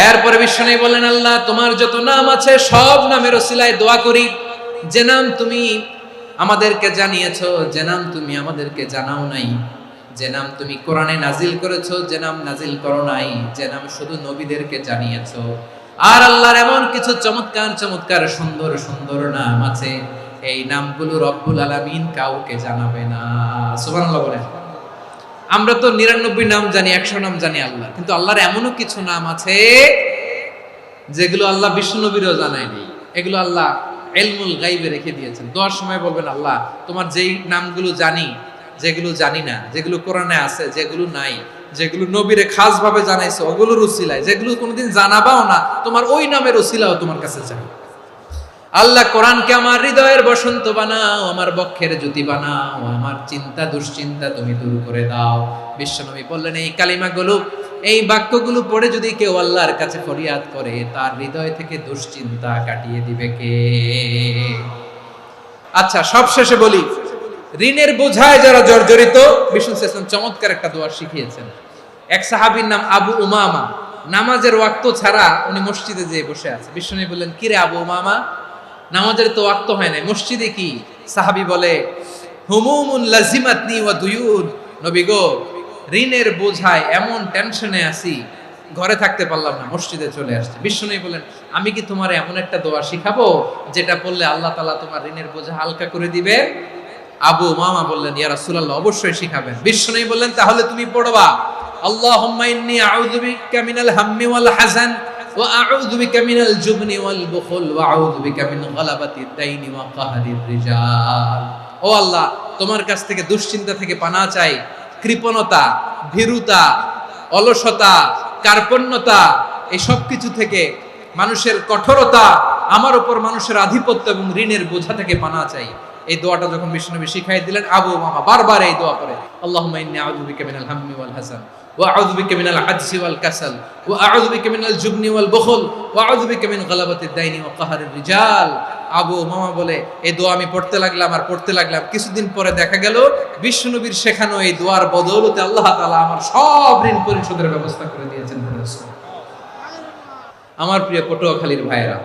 এরপরে বিশ্বনবী বললেন, আল্লাহ তোমার যত নাম আছে সব নামের ওসিলায় দোয়া করি, যে নাম তুমি আমাদেরকে জানিয়েছো, যে নাম তুমি আমাদেরকে জানাও নাই, যে নাম তুমি কোরআনে নাজিল করেছো, যে নাম নাজিল করো নাই, যে নাম শুধু নবীদেরকে জানিয়েছো। আর আল্লাহর এমন কিছু চমৎকার চমৎকার সুন্দর সুন্দর নাম আছে, এই নামগুলো রব্বুল আলামিন কাউকে জানাবে না। সুবহানাল্লাহ বলেন। আমরা তো 99 নাম জানি, 100 নাম জানি আল্লাহ, কিন্তু আল্লাহর এমনও কিছু নাম আছে যেগুলো আল্লাহ বিশ্বনবীরও জানায়নি। এগুলো আল্লাহ ইলমুল গায়বে রেখে দিয়েছেন। দোয়ার সময় বলবেন, আল্লাহ তোমার যেই নামগুলো জানি, যেগুলো জানি না, যেগুলো কোরআনে আছে, যেগুলো নাই, যেগুলো নবীরে খাস ভাবে জানাইছো ওগুলোর উসিলায়, যেগুলো কোনোদিন জানাবাও না তোমার ওই নামের উসিলাও তোমার কাছে চাই। আল্লাহ কোরআনকে আমার হৃদয়ের বসন্ত বানাও, আমার বক্ষের জ্যোতি বানাও, আমার চিন্তা দুশ্চিন্তা তুমি দূর করে দাও। বিশ্বনবী বললেন, এই কালিমাগুলো, এই বাক্যগুলো পড়ে যদি কেউ আল্লাহর কাছে ফরিয়াদ করে, তার হৃদয় থেকে দুশ্চিন্তা কাটিয়ে দিবে কে? আচ্ছা, সব শেষে বলি, ঋণের বোঝায় যারা জর্জরিত, বিষ্ণু ইসলাম চমৎকার একটা দোয়া শিখিয়েছেন। এক সাহাবীর নাম আবু উমামা, নামাজের ওয়াক্ত ছাড়া উনি মসজিদে যেয়ে বসে আছে। বিষ্ণু বললেন, কিরে আবু উমামা, নামাজের তো ওয়াক্ত হয় না, মসজিদে কি? সাহাবী বলে, হুমুমুন লাজিমাতনি ওয়া দুয়ুন, নবী গো, ঋণের বোঝায় এমন টেনশনে আছি, ঘরে থাকতে পারলাম না, মসজিদে চলে আসছে। বিশ্বনবী বলেন, আমি কি তোমার এমন একটা দোয়া শিখাবো যেটা পড়লে আল্লাহ তাআলা তোমার ঋণের বোঝা হালকা করে দিবে? আবু উমামা বললেন, ইয়া রাসূলুল্লাহ, অবশ্যই শিখাবেন। বিশ্বনবী বললেন, তাহলে তুমি পড়বা, আল্লাহুম্মা ইন্নী আউযু বিকা মিনাল হাম্মি ওয়াল হাযান ওয়া আউযু বিকা মিনাল জুবনি ওয়াল বুখল ওয়া আউযু বিকা মিন গালাবাতিদ দাইনি ওয়া কাহরির রিজাল। ও আল্লাহ, তোমার কাছ থেকে দুশ্চিন্তা থেকে পানাহ চাই, কৃপণতা, ভীরুতা, অলসতা, কার্পণ্যতা, এই সব কিছু থেকে, মানুষের কঠোরতা, আমার উপর মানুষের আধিপত্য এবং ঋণের বোঝা থেকে পানাহ চাই। এই দোয়াটা যখন বিশ্বনবী শিখাই দিলেন, আবু উমামা বারবার এই দোয়া করে, আল্লাহুম্মা ইন্নী আউযু বিকা মিনাল হাম্মি ওয়াল হাযান ওয়া আউযু বিকা মিনাল আজজি ওয়াল কাসাল ওয়া আউযু বিকা মিনাল জুবনি ওয়াল বুখল ওয়া আউযু বিকা মিন গালাবাতিদ দাইনি ওয়া কাহরির রিজাল। আবু উমামা বলে, এই দোয়া আমি পড়তে লাগলাম আর পড়তে লাগলাম, কিছুদিন পরে দেখা গেল বিশ্বনবীর শেখানো এই দোয়ার বদৌলতে আল্লাহ তাআলা আমার সব ঋণ পরিশোধের ব্যবস্থা করে দিয়েছেন। আমার প্রিয় পটুয়াখালীর ভাইয়েরা,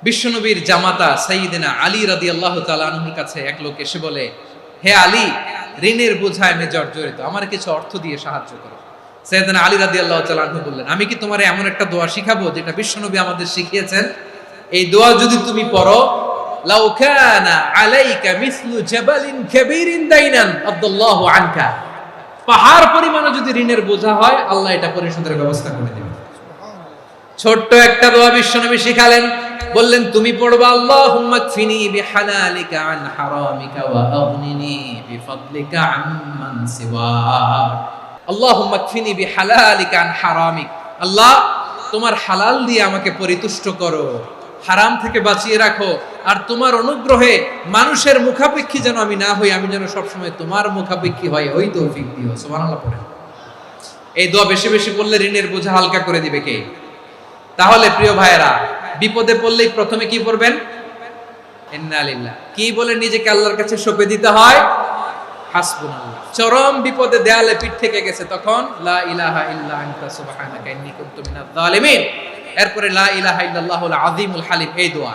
বিশ্বনবীর জামাতা সাইয়্যিদিনা আলী রাদিয়াল্লাহু তাআলা আনহুর কাছে এক লোক এসে বলে, হে আলী, ঋণের বোঝায় আমি জর্জরিত, আমার কিছু অর্থ দিয়ে সাহায্য করো। সাইয়্যিদিনা আলী রাদিয়াল্লাহু তাআলা আনহু বললেন, আমি কি তোমারে এমন একটা দোয়া শিখাবো যেটা বিশ্বনবী আমাদের শিখিয়েছেন? এই দোয়া যদি তুমি পড়ো, লাউ কানা আলাইকা মিসলু জাবালিন কাবীরিন দাইনান আদাল্লাহু আনকা, পাহাড় পরিমাণে যদি ঋণের বোঝা হয়, আল্লাহ এটা পরিশোধের ব্যবস্থা করে দিবেন। ছোট্ট একটা দোয়া বিশ্বনবী শিখালেন, বললেন, তুমি পড়বা, আল্লাহুম্মা কফিনি বিহালালিকা আন হারামিকা ওয়া আগনিনি বিফাদলিকা আম্মান সিওয়াক। আল্লাহুম্মা কফিনি বিহালালিকা আন হারামিক, আল্লাহ তোমার হালাল দিয়ে আমাকে পরিতুষ্ট করো, হারাম থেকে বাঁচিয়ে রাখো, আর তোমার অনুগ্রহে মানুষের মুখাপেক্ষী যেন আমি না হই, আমি যেন সবসময় তোমার মুখাপেক্ষী হই, ওই তৌফিক দিও। সুবহানাল্লাহ পড়েন। এই দোয়া বেশি বেশি পড়লে ঋণের বোঝা হালকা করে দিবে কে? তাহলে প্রিয় ভাইয়েরা, বিপদে পড়লেই প্রথমে কি পড়বেন? ইন্না লিল্লাহ। কি বলে নিজেকে আল্লাহর কাছে সঁপে দিতে হয়? হাসবুনাল্লাহ। চরম বিপদে দেয়ালে পিঠ থেকে গেছে, তখন লা ইলাহা ইল্লা আনতা সুবহানাকা ইন্নী কুনতু মিনাজ জালিমিন। এরপরে লা ইলাহা ইল্লাল্লাহুল আযীমুল হালিম, এই দোয়া।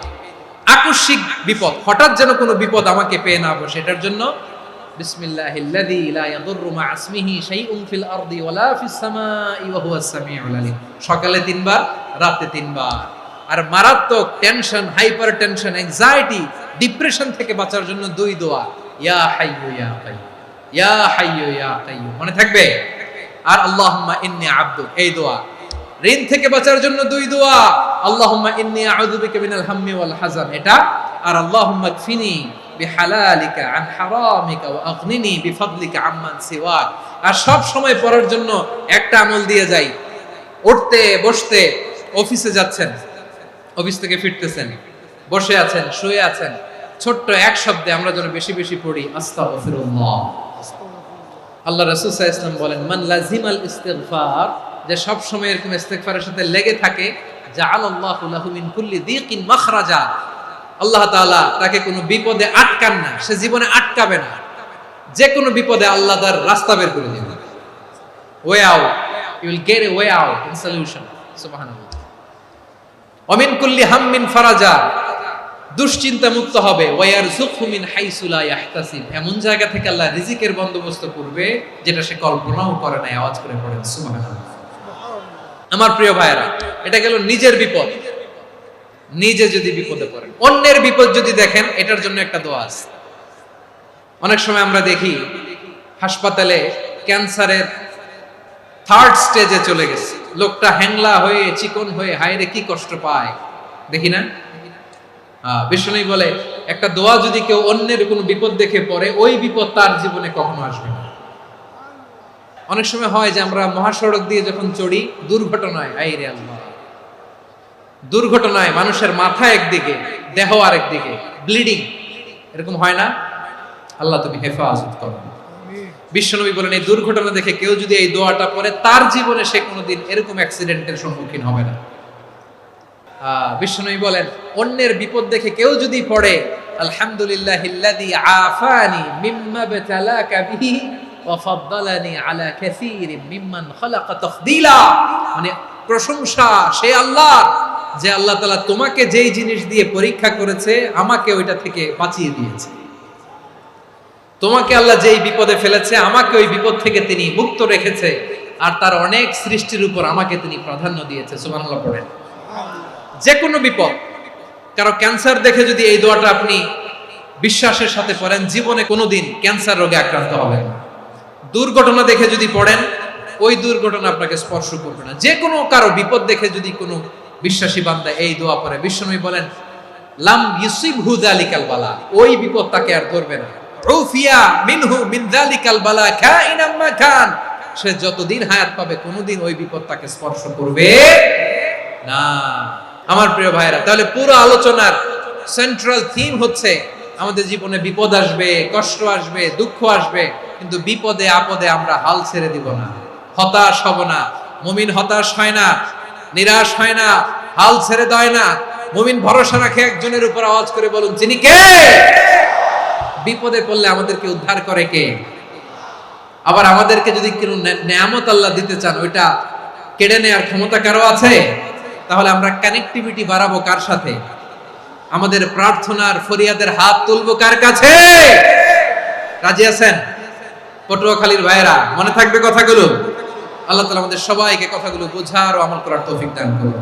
আকস্মিক বিপদ, হঠাৎ যেন কোনো বিপদ আমাকে পেয়ে না বসে, এটার জন্য বিসমিল্লাহিল্লাযী লা ইয়াদুররু মা ইসমিহি শাইউন ফিল আরদি ওয়ালা ফিস সামাই ওয়া হুয়াস সামিউল আলিম। সকালে 3 বার, রাতে 3 বার। আর মারাত্মক tension, hyper tension, anxiety, depression থেকে বাঁচার জন্য 2 দোয়া, ইয়া হাইয়্যু ইয়া কাইয়্যুম, ইয়া হাইয়্যু ইয়া কাইয়্যুম, মনে থাকবে? আর আল্লাহুম্মা ইন্নী আবদুক, এই দোয়া। ঋণ থেকে বাঁচার জন্য 2 দোয়া, আল্লাহুম্মা ইন্নী আউযু বিকা মিনাল হাম্মি ওয়াল হাযান, এটা। আর আল্লাহুম্মা কফিনি বিহালালিকা আন হারামিকা ওয়া আগনিনি বিফাদলিকা আম্মান সিওয়াক। আর সব সময় পড়ার জন্য একটা আমল দিয়ে যাই, উঠতে বসতে, অফিসে যাচ্ছেন, অফিস থেকে ফিরতেছেন, বসে আছেন, শুয়ে আছেন, ছোট্ট এক শব্দে আমরা যেন বেশি বেশি পড়ি, আস্তাগফিরুল্লাহ। আল্লাহ রাসূল সাল্লাল্লাহু আলাইহি ওয়াসাল্লাম বলেন, মান লাজিমাল ইস্তিগফার, যে সব সময় এরকম ইস্তিগফারের সাথে লেগে থাকে, জাআলাল্লাহু লাহু মিন কুল্লি দিকিন মাখরাজা, আল্লাহ তাআলা তাকে কোনো বিপদে আটকান না, সে জীবনে আটকাবে না, যে কোনো বিপদে আল্লাহ তার রাস্তা বের করে দিবেন। Way out, you will get a way out in solution. সুবহানাল্লাহ। ওমিন কুল্লি হাম্মিন ফারাজা, দুশ্চিন্তা মুক্ত হবে, ওয়ায়ারযুকহু মিন হাইসু লা ইয়াহতাসিব, এমন জায়গা থেকে আল্লাহ রিজিকের বন্দোবস্ত করবে যেটা সে কল্পনাও করে নাই। আওয়াজ করে পড়েন সুবহানাল্লাহ। আমার প্রিয় ভাইরা, এটা গেল নিজের বিপদ। নিজে যদি বিপদে পড়েন, অন্যের বিপদ যদি দেখেন, এটার জন্য একটা দোয়া আছে। অনেক সময় আমরা দেখি হাসপাতালে ক্যান্সারের 3rd স্টেজে চলে গেছে, লোকটা হ্যাংলা হয়ে চিকন হয়ে হায়রে কি কষ্ট পায়, দেখি না? বিষ্ণু বলে একটা দোয়া যদি কেউ অন্যের কোনো বিপদ দেখে পড়ে, ওই বিপদ তার জীবনে কখনো আসবে না। অনেক সময় হয় যে আমরা মহাসড়ক দিয়ে যখন চড়ি, দুর্ঘটনায়, আইরে আল্লাহ, দুর্ঘটনায় মানুষের মাথা একদিকে, দেহ আরেকদিকে, ব্লিডিং, এরকম হয় না? আল্লাহ তুমি হেফাজত করো। বিশ্বনবী বলেন এই দুর্ঘটনা দেখে কেউ যদি এই দোয়াটা পড়ে, তার জীবনে সে কোনোদিন এরকম অ্যাক্সিডেন্টের সম্মুখীন হবে না। বিশ্বনবী বলেন অন্যের বিপদ দেখে কেউ যদি পড়ে, আলহামদুলিল্লাহিল্লাযী আফানি মিম্মা বাতালাকা বিহি ওয়া ফাদ্দালানি আলা কাসীরিন মিম্মান খালাকা তাফদীলা, মানে প্রশংসা সে আল্লাহর, যে আল্লাহ তাআলা তোমাকে যেই জিনিস দিয়ে পরীক্ষা করেছে, আমাকে ওইটা থেকে বাঁচিয়ে দিয়েছে। তোমাকে আল্লাহ যেই বিপদে ফেলেছে, আমাকে ওই বিপদ থেকে তিনি মুক্ত রেখেছে, আর তার অনেক সৃষ্টির উপর আমাকে তিনি প্রাধান্য দিয়েছে। সুবহানাল্লাহ পড়েন। যে কোনো বিপদ, কারো ক্যান্সার দেখে যদি এই দোয়াটা আপনি বিশ্বাসের সাথে পড়েন, জীবনে কোনোদিন ক্যান্সার রোগে আক্রান্ত হবেন না। দুর্ঘটনা দেখে যদি পড়েন, ওই দুর্ঘটনা আপনাকে স্পর্শ করবে না। যে কোনো কারো বিপদ দেখে যদি কোনো বিশ্বাসী বান্দা এই দোয়া পড়ে, বিশ্বনবী বলেন লাম ইউসিবহু যালিকাল বালা, ওই বিপদ তাকে আর ধরবে না। উফিয়া মিনহু মিন যালিকাল বালা কাইনাম মা কান, সে যতদিন হায়াত পাবে কোনোদিন ওই বিপদ তাকে স্পর্শ করবে না। আমার প্রিয় ভাইরা, তাহলে পুরো আলোচনার সেন্ট্রাল থিম হচ্ছে আমাদের জীবনে বিপদ আসবে, কষ্ট আসবে, দুঃখ আসবে, কিন্তু বিপদে আপদে আমরা হাল ছেড়ে দিব না, হতাশ হব না। মুমিন হতাশ হয় না, নিরাশ হয় না, হাল ছেড়ে দেয় না। মুমিন ভরসা রাখে একজনের উপর। আওয়াজ করে বলুন যিনি কে? বিপদে পড়লে আমাদেরকে উদ্ধার করে কে? আবার আমাদেরকে যদি কোনো নেয়ামত আল্লাহ দিতে চান, ওইটা কেড়ে নেওয়ার ক্ষমতা কারো আছে? তাহলে আমরা কানেক্টিভিটি বাড়াবো কার সাথে? আমাদের প্রার্থনার ফরিয়াদের হাত তুলবো কার কাছে? রাজি আছেন? পটুয়াখালীর ভাইয়েরা, মনে থাকবে কথাগুলো। আল্লাহ তাআলা আমাদের সবাইকে কথাগুলো বোঝার ও আমল করার তৌফিক দান করুন।